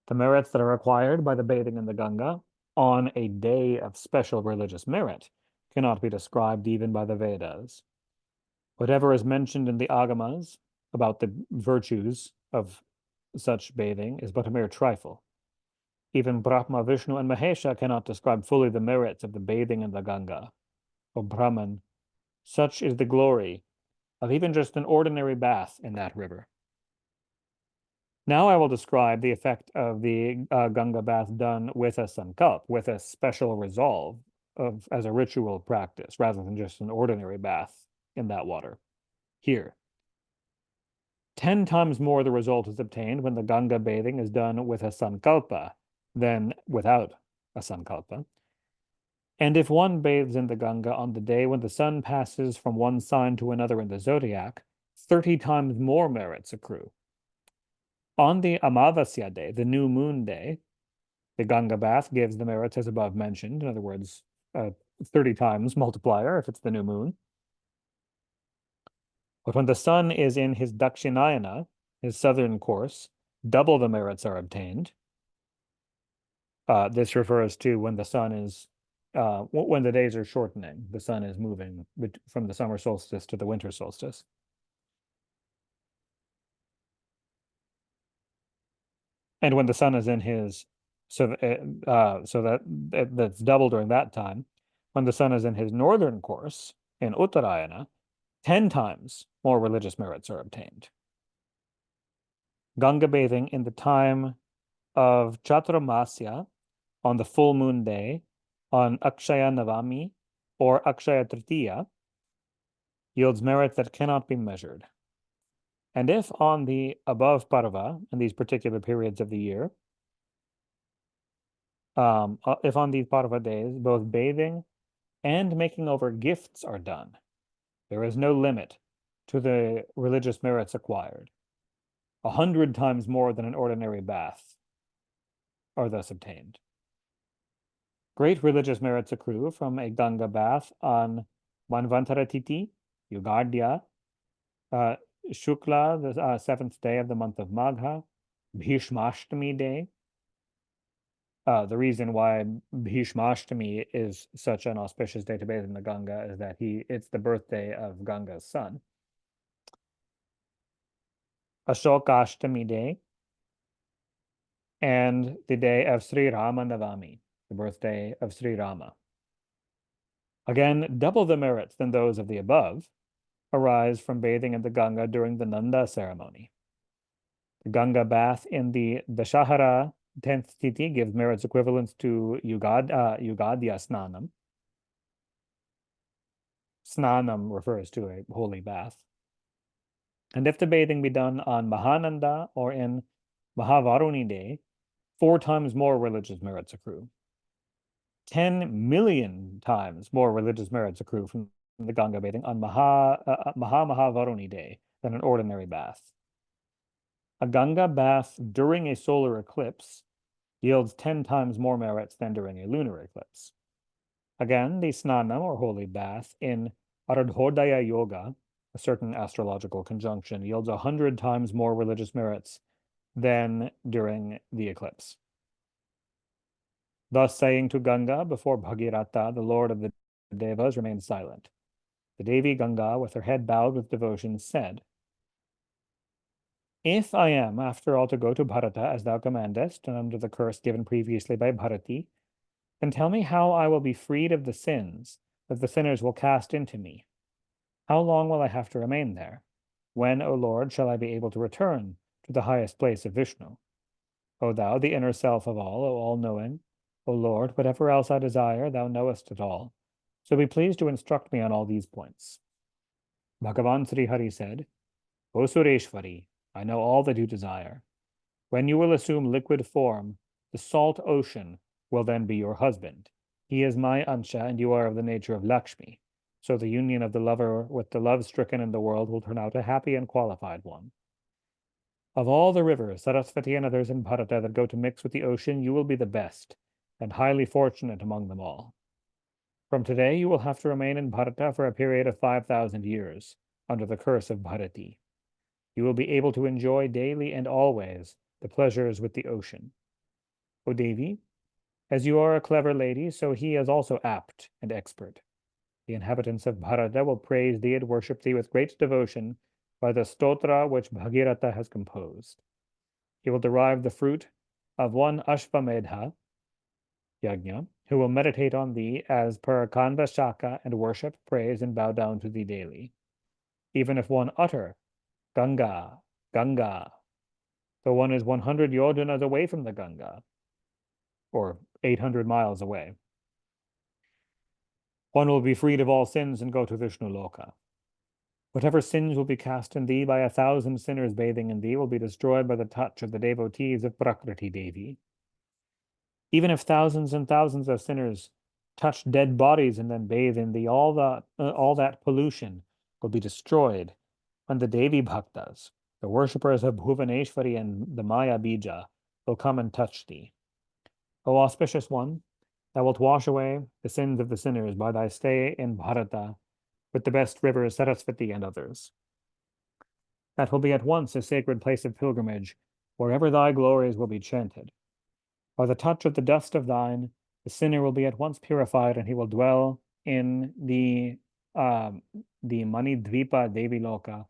The merits that are acquired by the bathing in the Ganga on a day of special religious merit cannot be described even by the Vedas. Whatever is mentioned in the Agamas about the virtues of such bathing is but a mere trifle. Even Brahma, Vishnu, and Mahesha cannot describe fully the merits of the bathing in the Ganga. O Brahman, such is the glory of even just an ordinary bath in that river. Now I will describe the effect of the Ganga bath done with a sankalp, with a special resolve as a ritual practice, rather than just an ordinary bath in that water. Here, 10 times more the result is obtained when the Ganga bathing is done with a sankalpa than without a sankalpa. And if one bathes in the Ganga on the day when the sun passes from one sign to another in the zodiac, 30 times more merits accrue. On the Amavasya day, the new moon day, the Ganga bath gives the merits as above mentioned. In other words, 30 times multiplier if it's the new moon. But when the sun is in his Dakshinayana, his southern course, double the merits are obtained. This refers to when the sun is, when the days are shortening, the sun is moving from the summer solstice to the winter solstice. And when the sun is in his, that's double during that time. When the sun is in his northern course, in Uttarayana, 10 times more religious merits are obtained. Ganga bathing in the time of Chaturmasya on the full moon day, on Akshaya Navami or Akshaya Tritiya, yields merits that cannot be measured. And if on the above parva, in these particular periods of the year, if on these parva days, both bathing and making over gifts are done, there is no limit to the religious merits acquired. 100 times more than an ordinary bath are thus obtained. Great religious merits accrue from a Ganga bath on Manvantaratiti, Yugadya, Shukla, the 7th day of the month of Magha, Bhishmashtami day. The reason why Bhishmashtami is such an auspicious day to bathe in the Ganga is that it's the birthday of Ganga's son. Ashokashtami day, and the day of Sri Rama Navami, the birthday of Sri Rama. Again, double the merits than those of the above arise from bathing in the Ganga during the Nanda ceremony. The Ganga bath in the Dashahara 10th Titi gives merits equivalent to Yugadya Snanam. Snanam refers to a holy bath. And if the bathing be done on Mahananda or in Mahavaruni day, 4 times more religious merits accrue. 10 million times more religious merits accrue from the Ganga bathing on Mahavaruni day than an ordinary bath. A Ganga bath during a solar eclipse yields 10 times more merits than during a lunar eclipse. Again, the Snanam or holy bath in Ardhodaya Yoga, a certain astrological conjunction, yields 100 times more religious merits than during the eclipse. Thus saying to Ganga before Bhagirata, the lord of the Devas, remained silent. The Devi Ganga, with her head bowed with devotion, said, "If I am, after all, to go to Bharata as thou commandest, and under the curse given previously by Bharati, then tell me how I will be freed of the sins that the sinners will cast into me." How long will I have to remain there? When, O Lord, shall I be able to return to the highest place of Vishnu? O thou, the inner self of all, O all-knowing, O Lord, whatever else I desire, thou knowest it all. So be pleased to instruct me on all these points. Bhagavan Sri Hari said, O Sureshwari, I know all that you desire. When you will assume liquid form, the salt ocean will then be your husband. He is my Ansha, and you are of the nature of Lakshmi. So the union of the lover with the love-stricken in the world will turn out a happy and qualified one. Of all the rivers, Sarasvati and others in Bharata that go to mix with the ocean, you will be the best, and highly fortunate among them all. From today, you will have to remain in Bharata for a period of 5,000 years, under the curse of Bharati. You will be able to enjoy daily and always the pleasures with the ocean. O Devi, as you are a clever lady, so he is also apt and expert. The inhabitants of Bharata will praise thee and worship thee with great devotion by the stotra which Bhagirata has composed. He will derive the fruit of one Ashvamedha yajna, who will meditate on thee as per Kanva Shaka and worship, praise, and bow down to thee daily. Even if one utter Ganga, Ganga, though one is 100 yojanas away from the Ganga, or 800 miles away, one will be freed of all sins and go to Vishnu Loka. Whatever sins will be cast in thee by 1,000 sinners bathing in thee will be destroyed by the touch of the devotees of Prakriti Devi. Even if thousands and thousands of sinners touch dead bodies and then bathe in thee, all that pollution will be destroyed when the Devi Bhaktas, the worshippers of Bhuvaneshwari and the Maya Bija, will come and touch thee. O auspicious one, thou wilt wash away the sins of the sinners by thy stay in Bharata with the best rivers, Sarasvati and others. That will be at once a sacred place of pilgrimage, wherever thy glories will be chanted. By the touch of the dust of thine, the sinner will be at once purified, and he will dwell in the Mani Dvipa Devi Loka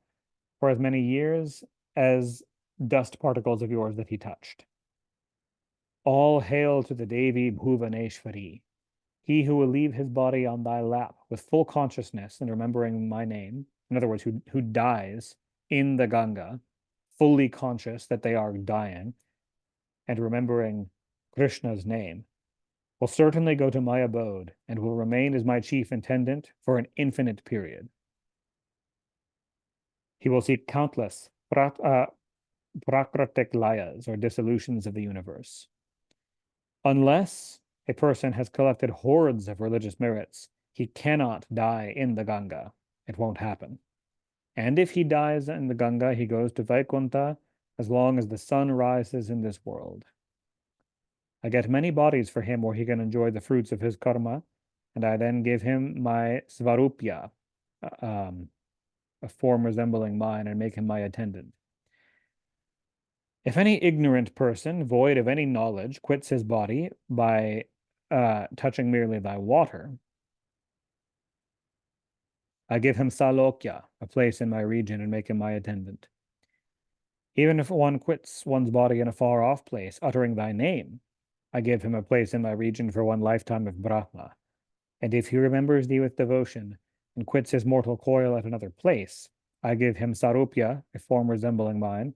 for as many years as dust particles of yours that he touched. All hail to the Devi Bhuvaneshwari, he who will leave his body on thy lap with full consciousness and remembering my name, in other words, who dies in the Ganga, fully conscious that they are dying, and remembering Krishna's name, will certainly go to my abode and will remain as my chief attendant for an infinite period. He will seek countless prakratik layas, or dissolutions of the universe. Unless a person has collected hordes of religious merits, he cannot die in the Ganga. It won't happen. And if he dies in the Ganga, he goes to Vaikunta as long as the sun rises in this world. I get many bodies for him where he can enjoy the fruits of his karma, and I then give him my svarupya, a form resembling mine, and make him my attendant. If any ignorant person, void of any knowledge, quits his body by touching merely thy water, I give him salokya, a place in my region, and make him my attendant. Even if one quits one's body in a far-off place, uttering thy name, I give him a place in my region for one lifetime of Brahma. And if he remembers thee with devotion and quits his mortal coil at another place, I give him sarupya, a form resembling mine,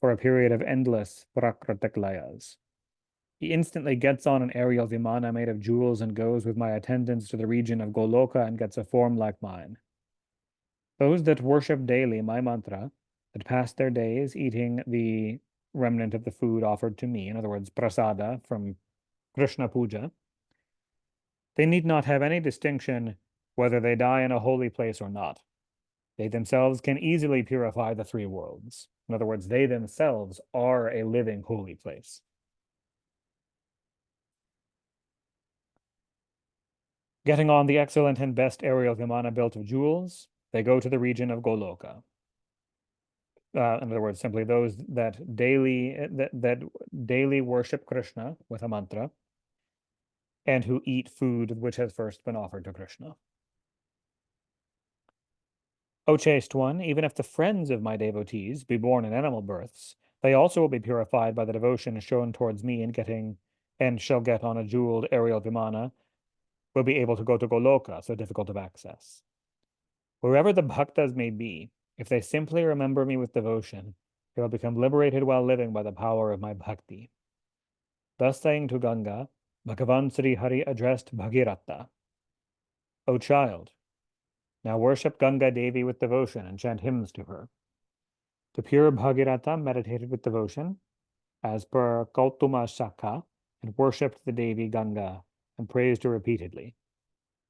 for a period of endless prakratik layas. He instantly gets on an aerial vimana made of jewels and goes with my attendants to the region of Goloka and gets a form like mine. Those that worship daily my mantra, that pass their days eating the remnant of the food offered to me, in other words, prasada from Krishna Puja, they need not have any distinction whether they die in a holy place or not. They themselves can easily purify the three worlds. In other words, they themselves are a living holy place. Getting on the excellent and best aerial vimana built of jewels, they go to the region of Goloka. In other words, simply those that daily worship Krishna with a mantra and who eat food which has first been offered to Krishna. O chaste one, even if the friends of my devotees be born in animal births, they also will be purified by the devotion shown towards me and shall get on a jeweled aerial vimana, will be able to go to Goloka, so difficult of access. Wherever the bhaktas may be, if they simply remember me with devotion, they will become liberated while living by the power of my bhakti. Thus saying to Ganga, Bhagavan Sri Hari addressed Bhagirata, O child, now worship Ganga Devi with devotion and chant hymns to her. The pure Bhagirata meditated with devotion, as per Gautama Shaka, and worshipped the Devi Ganga and praised her repeatedly.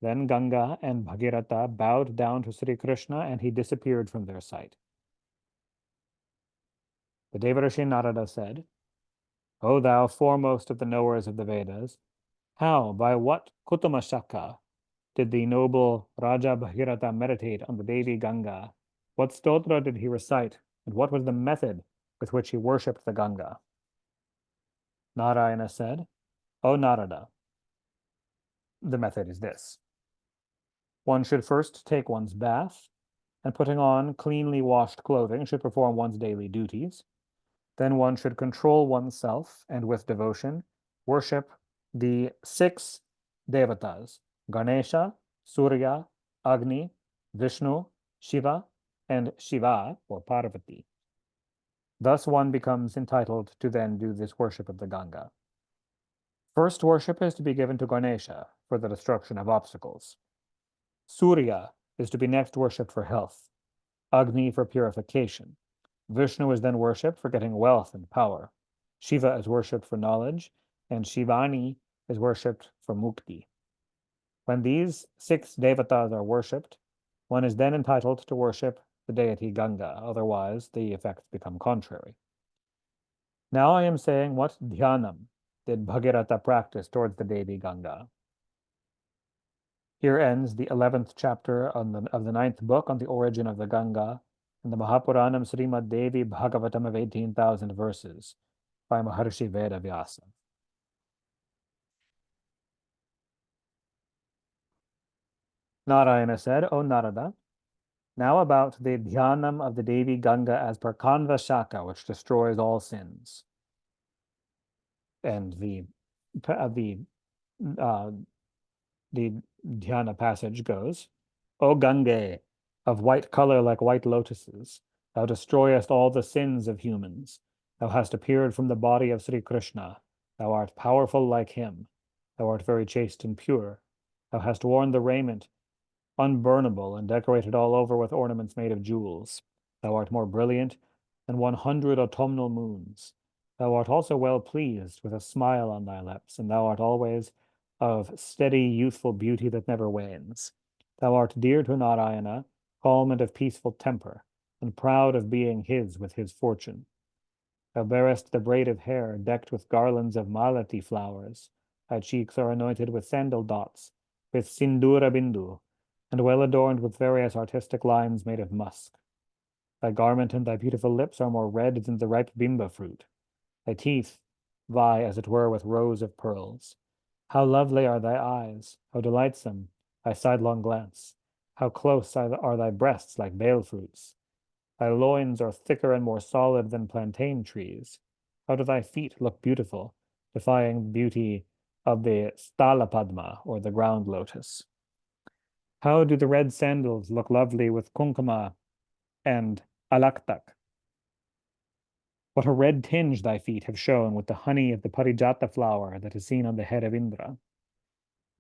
Then Ganga and Bhagirata bowed down to Sri Krishna and he disappeared from their sight. The Devarishi Narada said, O thou foremost of the knowers of the Vedas, how, by what Kuttama Shaka did the noble Raja Bhagirata meditate on the Devi Ganga? What stotra did he recite, and what was the method with which he worshipped the Ganga? Narayana said, O Narada, the method is this. One should first take one's bath, and putting on cleanly washed clothing should perform one's daily duties. Then one should control oneself and with devotion worship the 6 devatas, Ganesha, Surya, Agni, Vishnu, Shiva, and Shiva or Parvati. Thus one becomes entitled to then do this worship of the Ganga. First worship is to be given to Ganesha for the destruction of obstacles. Surya is to be next worshipped for health, Agni for purification. Vishnu is then worshipped for getting wealth and power. Shiva is worshipped for knowledge, and Shivani is worshipped for mukti. When these 6 devatas are worshipped, one is then entitled to worship the deity Ganga, otherwise the effects become contrary. Now I am saying what dhyanam did Bhagirata practice towards the deity Ganga. Here ends the 11th chapter of the 9th book on the origin of the Ganga, and the Mahapuranam Srimad Devi Bhagavatam of 18,000 verses by Maharshi Veda Vyasa. Narayana said, O Narada, now about the dhyanam of the Devi Ganga as per Kanva Shaka, which destroys all sins. And the dhyana passage goes, O Gange, of white color like white lotuses, thou destroyest all the sins of humans. Thou hast appeared from the body of Sri Krishna. Thou art powerful like him. Thou art very chaste and pure. Thou hast worn the raiment unburnable and decorated all over with ornaments made of jewels. Thou art more brilliant than 100 autumnal moons. Thou art also well pleased with a smile on thy lips, and thou art always of steady, youthful beauty that never wanes. Thou art dear to Narayana, calm and of peaceful temper, and proud of being his with his fortune. Thou bearest the braid of hair decked with garlands of malati flowers. Thy cheeks are anointed with sandal dots, with sindura bindu, and well adorned with various artistic lines made of musk. Thy garment and thy beautiful lips are more red than the ripe bimba fruit. Thy teeth vie, as it were, with rows of pearls. How lovely are thy eyes, how delightsome thy sidelong glance. How close are thy breasts like bale fruits. Thy loins are thicker and more solid than plantain trees. How do thy feet look beautiful, defying the beauty of the stala padma, or the ground lotus. How do the red sandals look lovely with kunkuma and alaktak? What a red tinge thy feet have shown with the honey of the parijata flower that is seen on the head of Indra.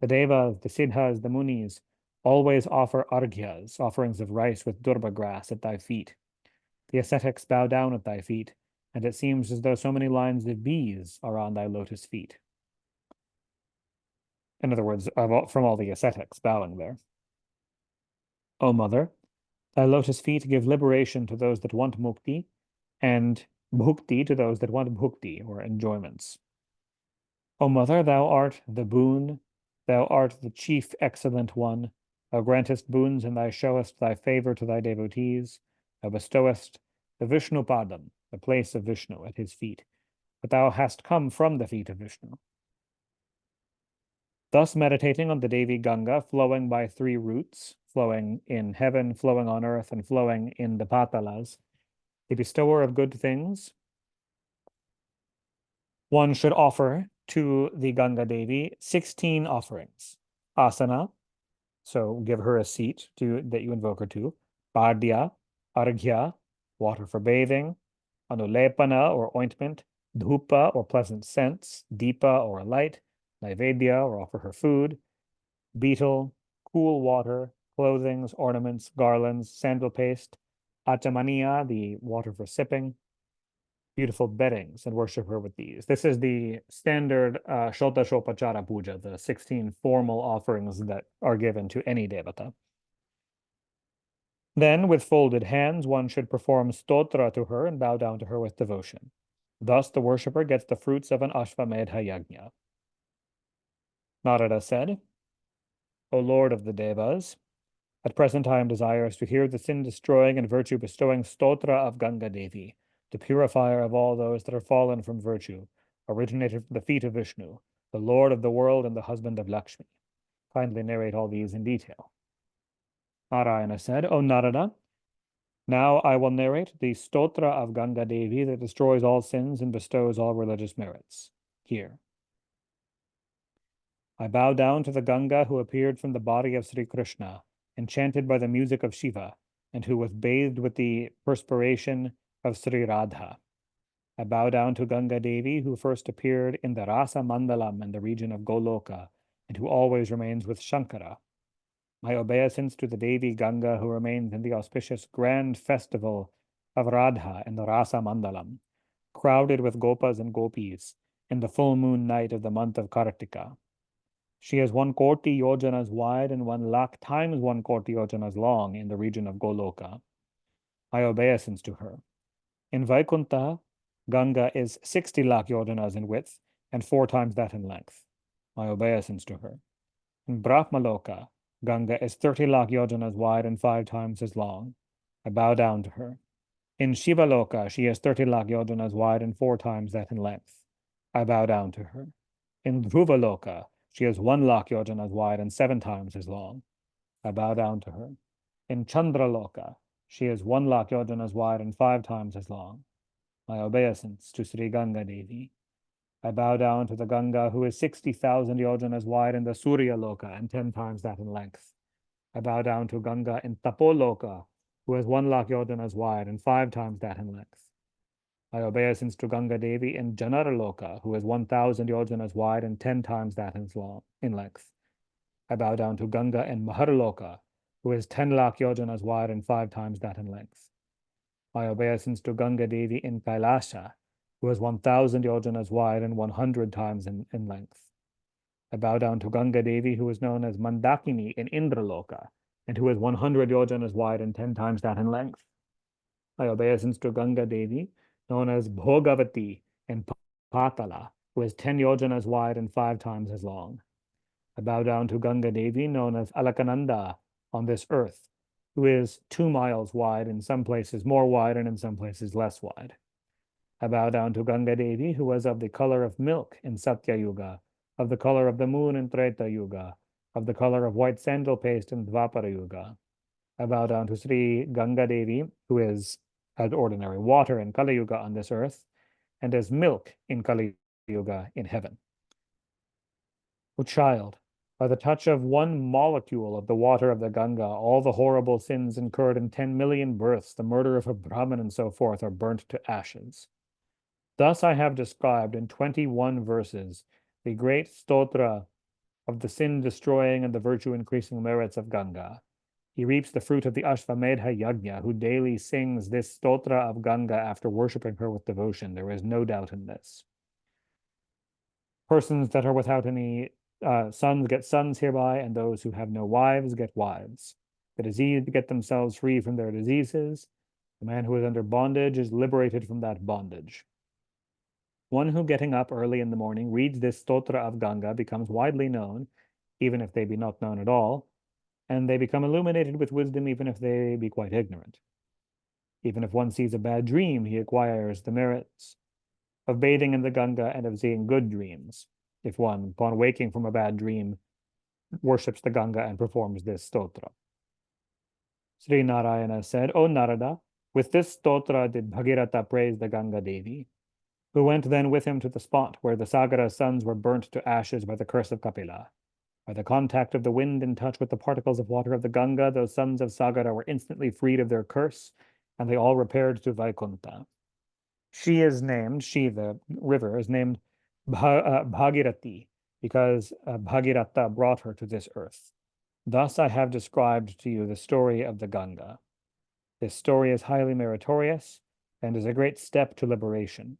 The devas, the siddhas, the munis always offer arghyas, offerings of rice with durba grass, at thy feet. The ascetics bow down at thy feet, and it seems as though so many lines of bees are on thy lotus feet. In other words, from all the ascetics bowing there. O mother, thy lotus feet give liberation to those that want mukti, and bhukti to those that want bhukti, or enjoyments. O mother, thou art the boon, thou art the chief excellent one. Thou grantest boons, and thou showest thy favor to thy devotees. Thou bestowest the Vishnu Padam, the place of Vishnu, at his feet. But thou hast come from the feet of Vishnu. Thus meditating on the Devi Ganga, flowing by 3 routes, flowing in heaven, flowing on earth, and flowing in the patalas, the bestower of good things, one should offer to the Ganga Devi 16 offerings. Asana, So give her a seat that you invoke her to. Pardya, Arghya, water for bathing. Anulepana or ointment. Dhupa or pleasant scents. Deepa or a light. Naivedya or offer her food. Beetle, cool water, clothings, ornaments, garlands, sandal paste. Achamaniya, the water for sipping. Beautiful beddings, and worship her with these. This is the standard Shota Shopachara Puja, the 16 formal offerings that are given to any devata. Then, with folded hands, one should perform stotra to her and bow down to her with devotion. Thus, the worshipper gets the fruits of an Ashvamedha yajna. Narada said, O Lord of the Devas, at present I am desirous to hear the sin-destroying and virtue-bestowing stotra of Ganga Devi, the purifier of all those that are fallen from virtue, originated from the feet of Vishnu, the Lord of the world and the husband of Lakshmi. Kindly narrate all these in detail. Narayana said, O Narada, now I will narrate the stotra of Ganga Devi that destroys all sins and bestows all religious merits. Here. I bow down to the Ganga who appeared from the body of Sri Krishna, enchanted by the music of Shiva, and who was bathed with the perspiration of Sri Radha. I bow down to Ganga Devi, who first appeared in the Rasa Mandalam in the region of Goloka, and who always remains with Shankara. My obeisance to the Devi Ganga, who remains in the auspicious grand festival of Radha in the Rasa Mandalam, crowded with gopas and gopis, in the full moon night of the month of Kartika. She is 1 koti yojanas wide and 1 lakh times 1 koti yojanas long in the region of Goloka. My obeisance to her. In Vaikunta, Ganga is 60 lakh yojanas in width and 4 times that in length. My obeisance to her. In Brahmaloka, Ganga is 30 lakh yojanas wide and 5 times as long. I bow down to her. In Shivaloka, she is 30 lakh yojanas wide and 4 times that in length. I bow down to her. In Dhruvaloka, she is 1 lakh yojanas wide and 7 times as long. I bow down to her. In Chandraloka, she is 1 lakh yojanas wide and 5 times as long. My obeisance to Sri Ganga Devi. I bow down to the Ganga who is 60,000 yojanas wide in the Surya Loka and 10 times that in length. I bow down to Ganga in Tapoloka, who is 1 lakh yojanas wide and 5 times that in length. My obeisance to Ganga Devi in Janaraloka, who is 1,000 yojanas wide and 10 times that in length. I bow down to Ganga in Maharloka, who is 10 lakh yojanas wide and 5 times that in length. My obeisance to Ganga Devi in Kailasha, who is 1,000 yojanas wide and 100 times in length. I bow down to Ganga Devi, who is known as Mandakini in Indraloka, and who is 100 yojanas wide and 10 times that in length. My obeisance to Ganga Devi, known as Bhogavati in Patala, who is 10 yojanas wide and 5 times as long. I bow down to Ganga Devi, known as Alakananda on this earth, who is 2 miles wide, in some places more wide and in some places less wide. I bow down to Ganga Devi, who was of the color of milk in Satya Yuga, of the color of the moon in Treta Yuga, of the color of white sandal paste in Dvapara Yuga. I bow down to Sri Ganga Devi, who is as ordinary water in Kali Yuga on this earth, and as milk in Kali Yuga in heaven. O child, by the touch of 1 molecule of the water of the Ganga, all the horrible sins incurred in 10 million births, the murder of a Brahmin and so forth, are burnt to ashes. Thus I have described in 21 verses the great stotra of the sin-destroying and the virtue-increasing merits of Ganga. He reaps the fruit of the Ashvamedha Yajna, who daily sings this stotra of Ganga after worshipping her with devotion. There is no doubt in this. Persons that are without any sons get sons hereby, and those who have no wives get wives. The diseased get themselves free from their diseases. The man who is under bondage is liberated from that bondage. One who, getting up early in the morning, reads this stotra of Ganga becomes widely known, even if they be not known at all, and they become illuminated with wisdom even if they be quite ignorant. Even if one sees a bad dream, he acquires the merits of bathing in the Ganga and of seeing good dreams. If one, upon waking from a bad dream, worships the Ganga and performs this stotra. Sri Narayana said, O Narada, with this stotra did Bhagirata praise the Ganga Devi, who went then with him to the spot where the Sagara sons were burnt to ashes by the curse of Kapila. By the contact of the wind in touch with the particles of water of the Ganga, those sons of Sagara were instantly freed of their curse, and they all repaired to Vaikunta. She, the river, is named Bhagirathi, because Bhagirata brought her to this earth. Thus I have described to you the story of the Ganga. This story is highly meritorious and is a great step to liberation.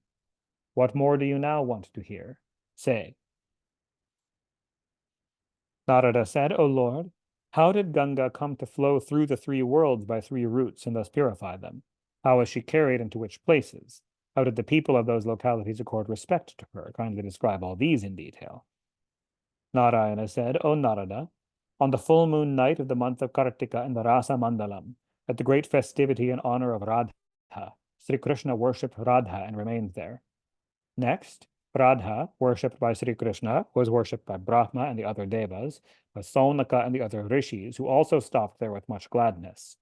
What more do you now want to hear? Say. Narada said, O Lord, how did Ganga come to flow through the three worlds by three routes and thus purify them? How was she carried into which places? How did the people of those localities accord respect to her? Kindly describe all these in detail. Narayana said, O Narada, on the full moon night of the month of Kartika in the Rasa Mandalam, at the great festivity in honor of Radha, Sri Krishna worshipped Radha and remained there. Next, Radha, worshipped by Sri Krishna, was worshipped by Brahma and the other devas, by Saunaka and the other rishis, who also stopped there with much gladness.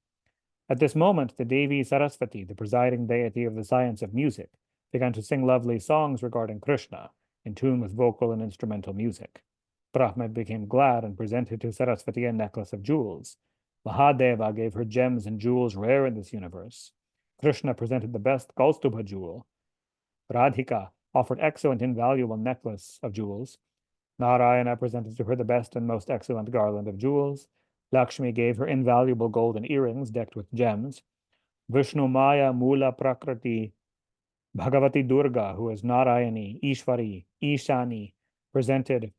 At this moment, the Devi Saraswati, the presiding deity of the science of music, began to sing lovely songs regarding Krishna, in tune with vocal and instrumental music. Brahma became glad and presented to Saraswati a necklace of jewels. Mahadeva gave her gems and jewels rare in this universe. Krishna presented the best Kaustubha jewel. Radhika offered excellent invaluable necklace of jewels. Narayana presented to her the best and most excellent garland of jewels. Lakshmi gave her invaluable golden earrings decked with gems. Vishnu Maya Mula Prakriti, Bhagavati Durga, who is Narayani, Ishvari, Ishani, presented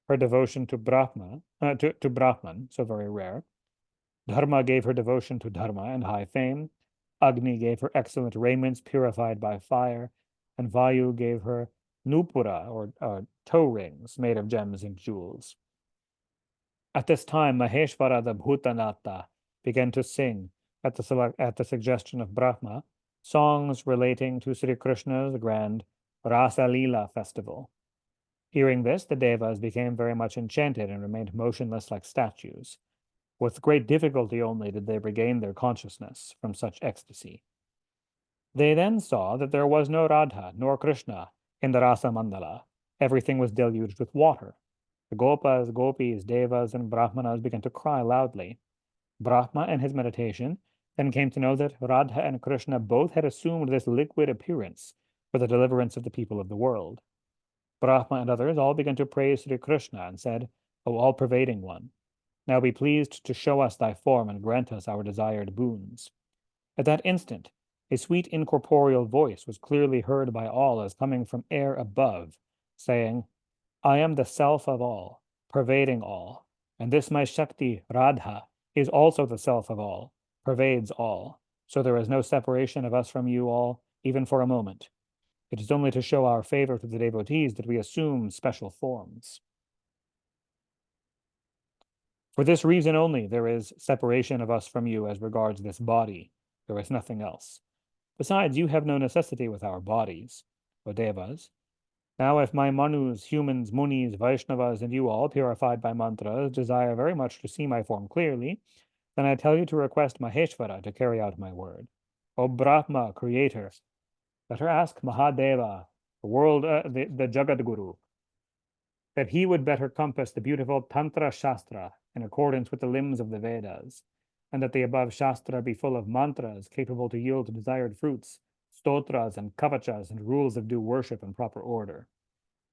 her devotion to Brahman, so very rare. Dharma gave her devotion to Dharma and high fame. Agni gave her excellent raiments purified by fire, and Vayu gave her nupura, or toe rings, made of gems and jewels. At this time, Maheshvara the Bhutanata began to sing, at the suggestion of Brahma, songs relating to Sri Krishna's grand Rasa Leela festival. Hearing this, the Devas became very much enchanted and remained motionless like statues. With great difficulty only did they regain their consciousness from such ecstasy. They then saw that there was no Radha nor Krishna in the Rasa Mandala. Everything was deluged with water. The Gopas, Gopis, Devas, and Brahmanas began to cry loudly. Brahma, in his meditation, then came to know that Radha and Krishna both had assumed this liquid appearance for the deliverance of the people of the world. Brahma and others all began to praise Sri Krishna and said, O all-pervading one, now be pleased to show us thy form and grant us our desired boons. At that instant, a sweet incorporeal voice was clearly heard by all as coming from air above, saying, I am the self of all, pervading all, and this my Shakti, Radha, is also the self of all, pervades all, so there is no separation of us from you all, even for a moment. It is only to show our favor to the devotees that we assume special forms. For this reason only there is separation of us from you as regards this body. There is nothing else. Besides, you have no necessity with our bodies, O Devas. Now, if my Manus, humans, Munis, Vaishnavas, and you all, purified by mantras, desire very much to see my form clearly, then I tell you to request Maheshvara to carry out my word. O Brahma, creator, let her ask Mahadeva, the Jagadguru, that he would better compass the beautiful Tantra Shastra in accordance with the limbs of the Vedas, and that the above Shastra be full of mantras capable to yield desired fruits, stotras and kavachas and rules of due worship in proper order.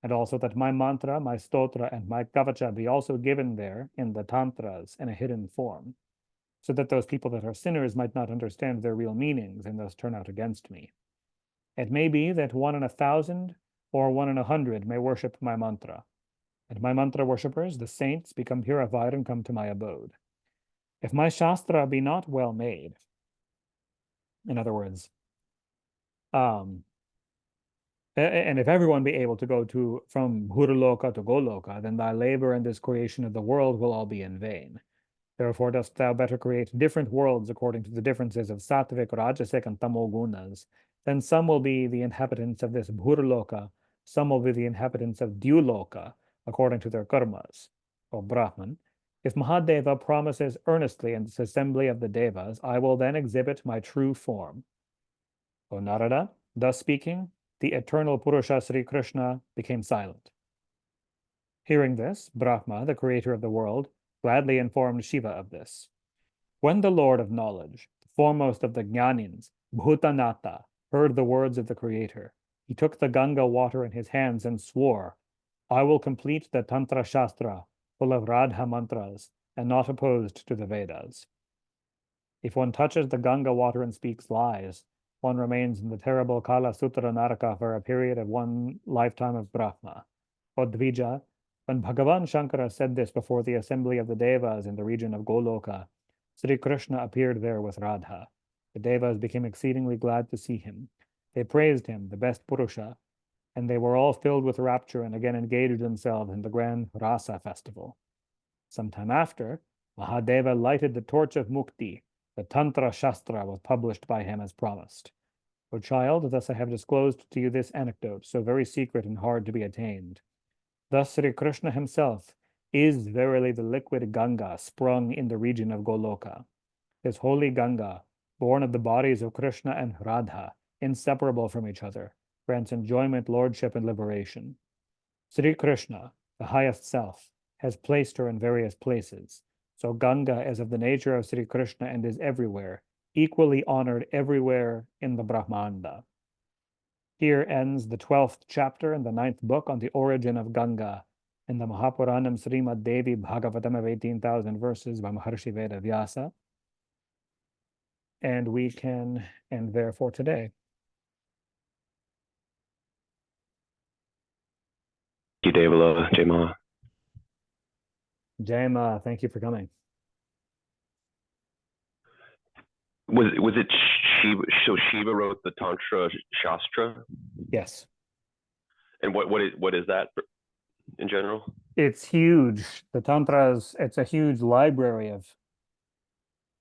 And also that my mantra, my stotra, and my kavacha be also given there in the tantras in a hidden form, so that those people that are sinners might not understand their real meanings and thus turn out against me. It may be that 1 in 1,000 or 1 in 100 may worship my mantra, and my mantra worshippers, the saints, become purified and come to my abode. If my shastra be not well made, in other words, and if everyone be able to go from Bhuraloka to Goloka, then thy labor in this creation of the world will all be in vain. Therefore dost thou better create different worlds according to the differences of sattvic, rajasic, and tamogunas. Then some will be the inhabitants of this Bhuraloka, some will be the inhabitants of Dyuloka, according to their karmas. O Brahman, if Mahadeva promises earnestly in this assembly of the Devas, I will then exhibit my true form. O Narada, thus speaking, the eternal Purusha Sri Krishna became silent. Hearing this, Brahma, the creator of the world, gladly informed Shiva of this. When the Lord of Knowledge, the foremost of the Jnanins, Bhutanata, heard the words of the Creator, he took the Ganga water in his hands and swore, I will complete the Tantra Shastra, full of Radha mantras, and not opposed to the Vedas. If one touches the Ganga water and speaks lies, one remains in the terrible Kala Sutra Naraka for a period of one lifetime of Brahma. O Dvija, when Bhagavan Shankara said this before the assembly of the Devas in the region of Goloka, Sri Krishna appeared there with Radha. The Devas became exceedingly glad to see him. They praised him, the best Purusha, and they were all filled with rapture and again engaged themselves in the grand Rasa festival. Sometime after, Mahadeva lighted the torch of Mukti. The Tantra Shastra was published by him as promised. O child, thus I have disclosed to you this anecdote, so very secret and hard to be attained. Thus Sri Krishna himself is verily the liquid Ganga sprung in the region of Goloka. This holy Ganga, born of the bodies of Krishna and Radha, inseparable from each other, grants enjoyment, lordship, and liberation. Sri Krishna, the highest self, has placed her in various places. So Ganga is of the nature of Sri Krishna and is everywhere, equally honored everywhere in the Brahmanda. Here ends the 12th chapter in the 9th book on the origin of Ganga in the Mahapuranam Srimad Devi Bhagavatam of 18,000 verses by Maharshi Veda Vyasa. And we can end there for today. Thank you, Devaloa. Jai Ma. Jai Ma, thank you for coming. Was it Shiva? So Shiva wrote the Tantra Shastra? Yes. And what is that in general? It's huge. The Tantras, it's a huge library of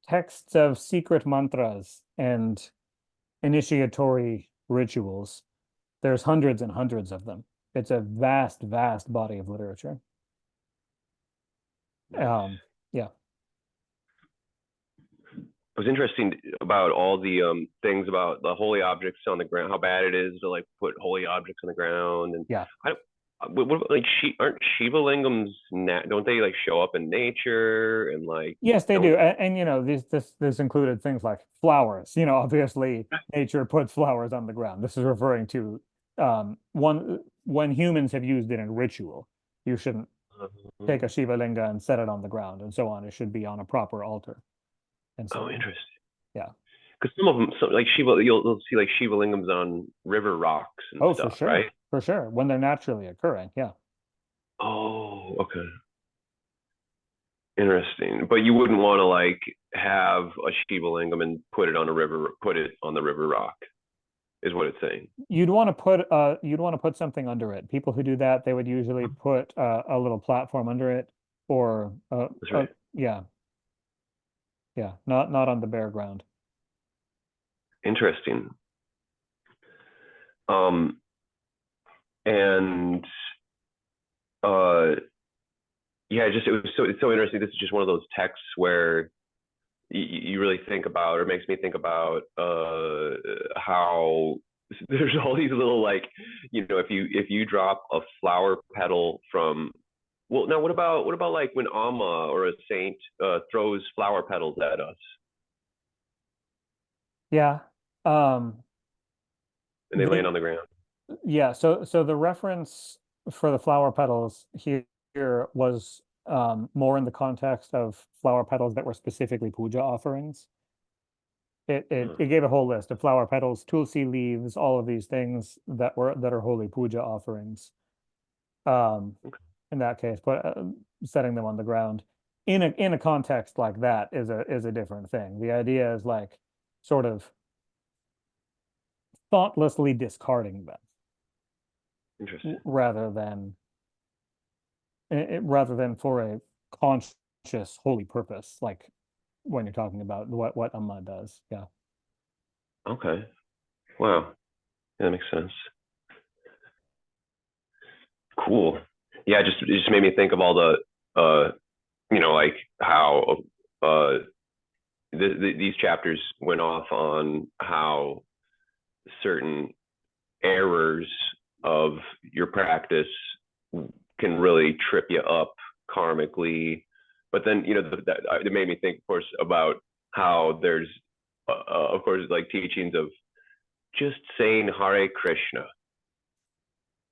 texts of secret mantras and initiatory rituals. There's hundreds and hundreds of them. It's a vast, vast body of literature. Nice. Yeah. It was interesting about all the things about the holy objects on the ground, how bad it is to like put holy objects on the ground, and yeah. What like aren't Shiva lingams don't they like show up in nature and like? Yes, they do, and you know this included things like flowers. You know, obviously nature puts flowers on the ground. This is referring to when humans have used it in ritual. You shouldn't take a Shiva linga and set it on the ground and so on. It should be on a proper altar. And so, interesting. Yeah. Because some of them, like Shiva, you'll see like Shiva lingams on river rocks and stuff, for sure, right? For sure, when they're naturally occurring, yeah. Oh, okay. Interesting. But you wouldn't want to like have a Shiva lingam and put it on the river rock, is what it's saying. You'd want to put something under it. People who do that, they would usually put a little platform under it, or That's right. Yeah, not on the bare ground. Interesting. And yeah, it's so interesting. This is just one of those texts where you really think about, or makes me think about how there's all these little like, if you drop a flower petal from, well, now what about like when Amma or a saint throws flower petals at us? Yeah. And they land on the ground. Yeah, so the reference for the flower petals here was more in the context of flower petals that were specifically puja offerings. It gave a whole list of flower petals, tulsi leaves, all of these things that are holy puja offerings. In that case, but setting them on the ground in a context like that is a different thing. The idea is like sort of thoughtlessly discarding them. Interesting. Rather than for a conscious holy purpose, like when you're talking about what Amma does. Yeah. Okay. Wow. Yeah, that makes sense. Cool. Yeah, it just made me think of all the like how these chapters went off on how certain errors of your practice can really trip you up karmically. But then, it made me think, of course, about how there's, of course, like teachings of just saying Hare Krishna,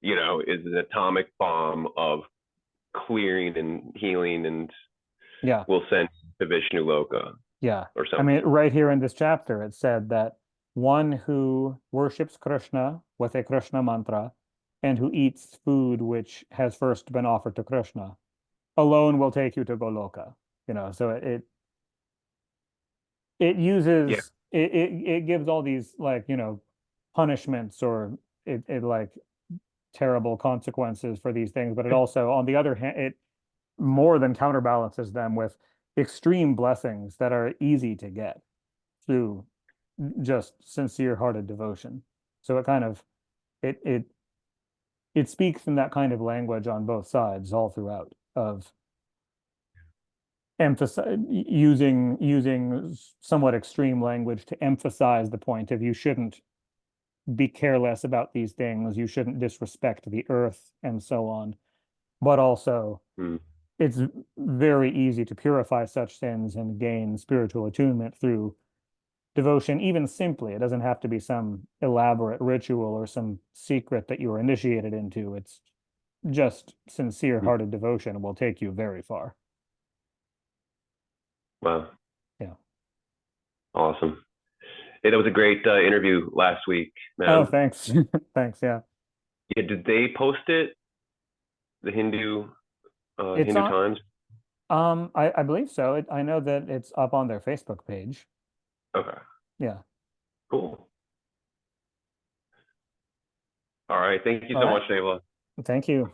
is an atomic bomb of clearing and healing and Yeah. will send to Vishnu Loka Yeah. or I something. mean, right here in this chapter, it said that one who worships Krishna with a Krishna mantra and who eats food which has first been offered to Krishna alone will take you to Goloka. So it Yeah. uses it gives all these like, punishments or it like terrible consequences for these things, but it also, on the other hand, it more than counterbalances them with extreme blessings that are easy to get through just sincere hearted devotion. So it kind of it it it speaks in that kind of language on both sides all throughout of emphasize using somewhat extreme language to emphasize the point of you shouldn't be careless about these things, you shouldn't disrespect the earth and so on, but also Mm. it's very easy to purify such sins and gain spiritual attunement through devotion, even simply. It doesn't have to be some elaborate ritual or some secret that you were initiated into. It's just sincere Mm. hearted devotion will take you very far. Wow. Yeah. Awesome. Hey, that was a great interview last week, Oh, man. thanks. Thanks. Yeah. Yeah, did they post it? The It's Hindu on, Times? I believe so. I know that it's up on their Facebook page. Okay, Yeah. cool. All right. Thank you All so right. much, Deva. Thank you.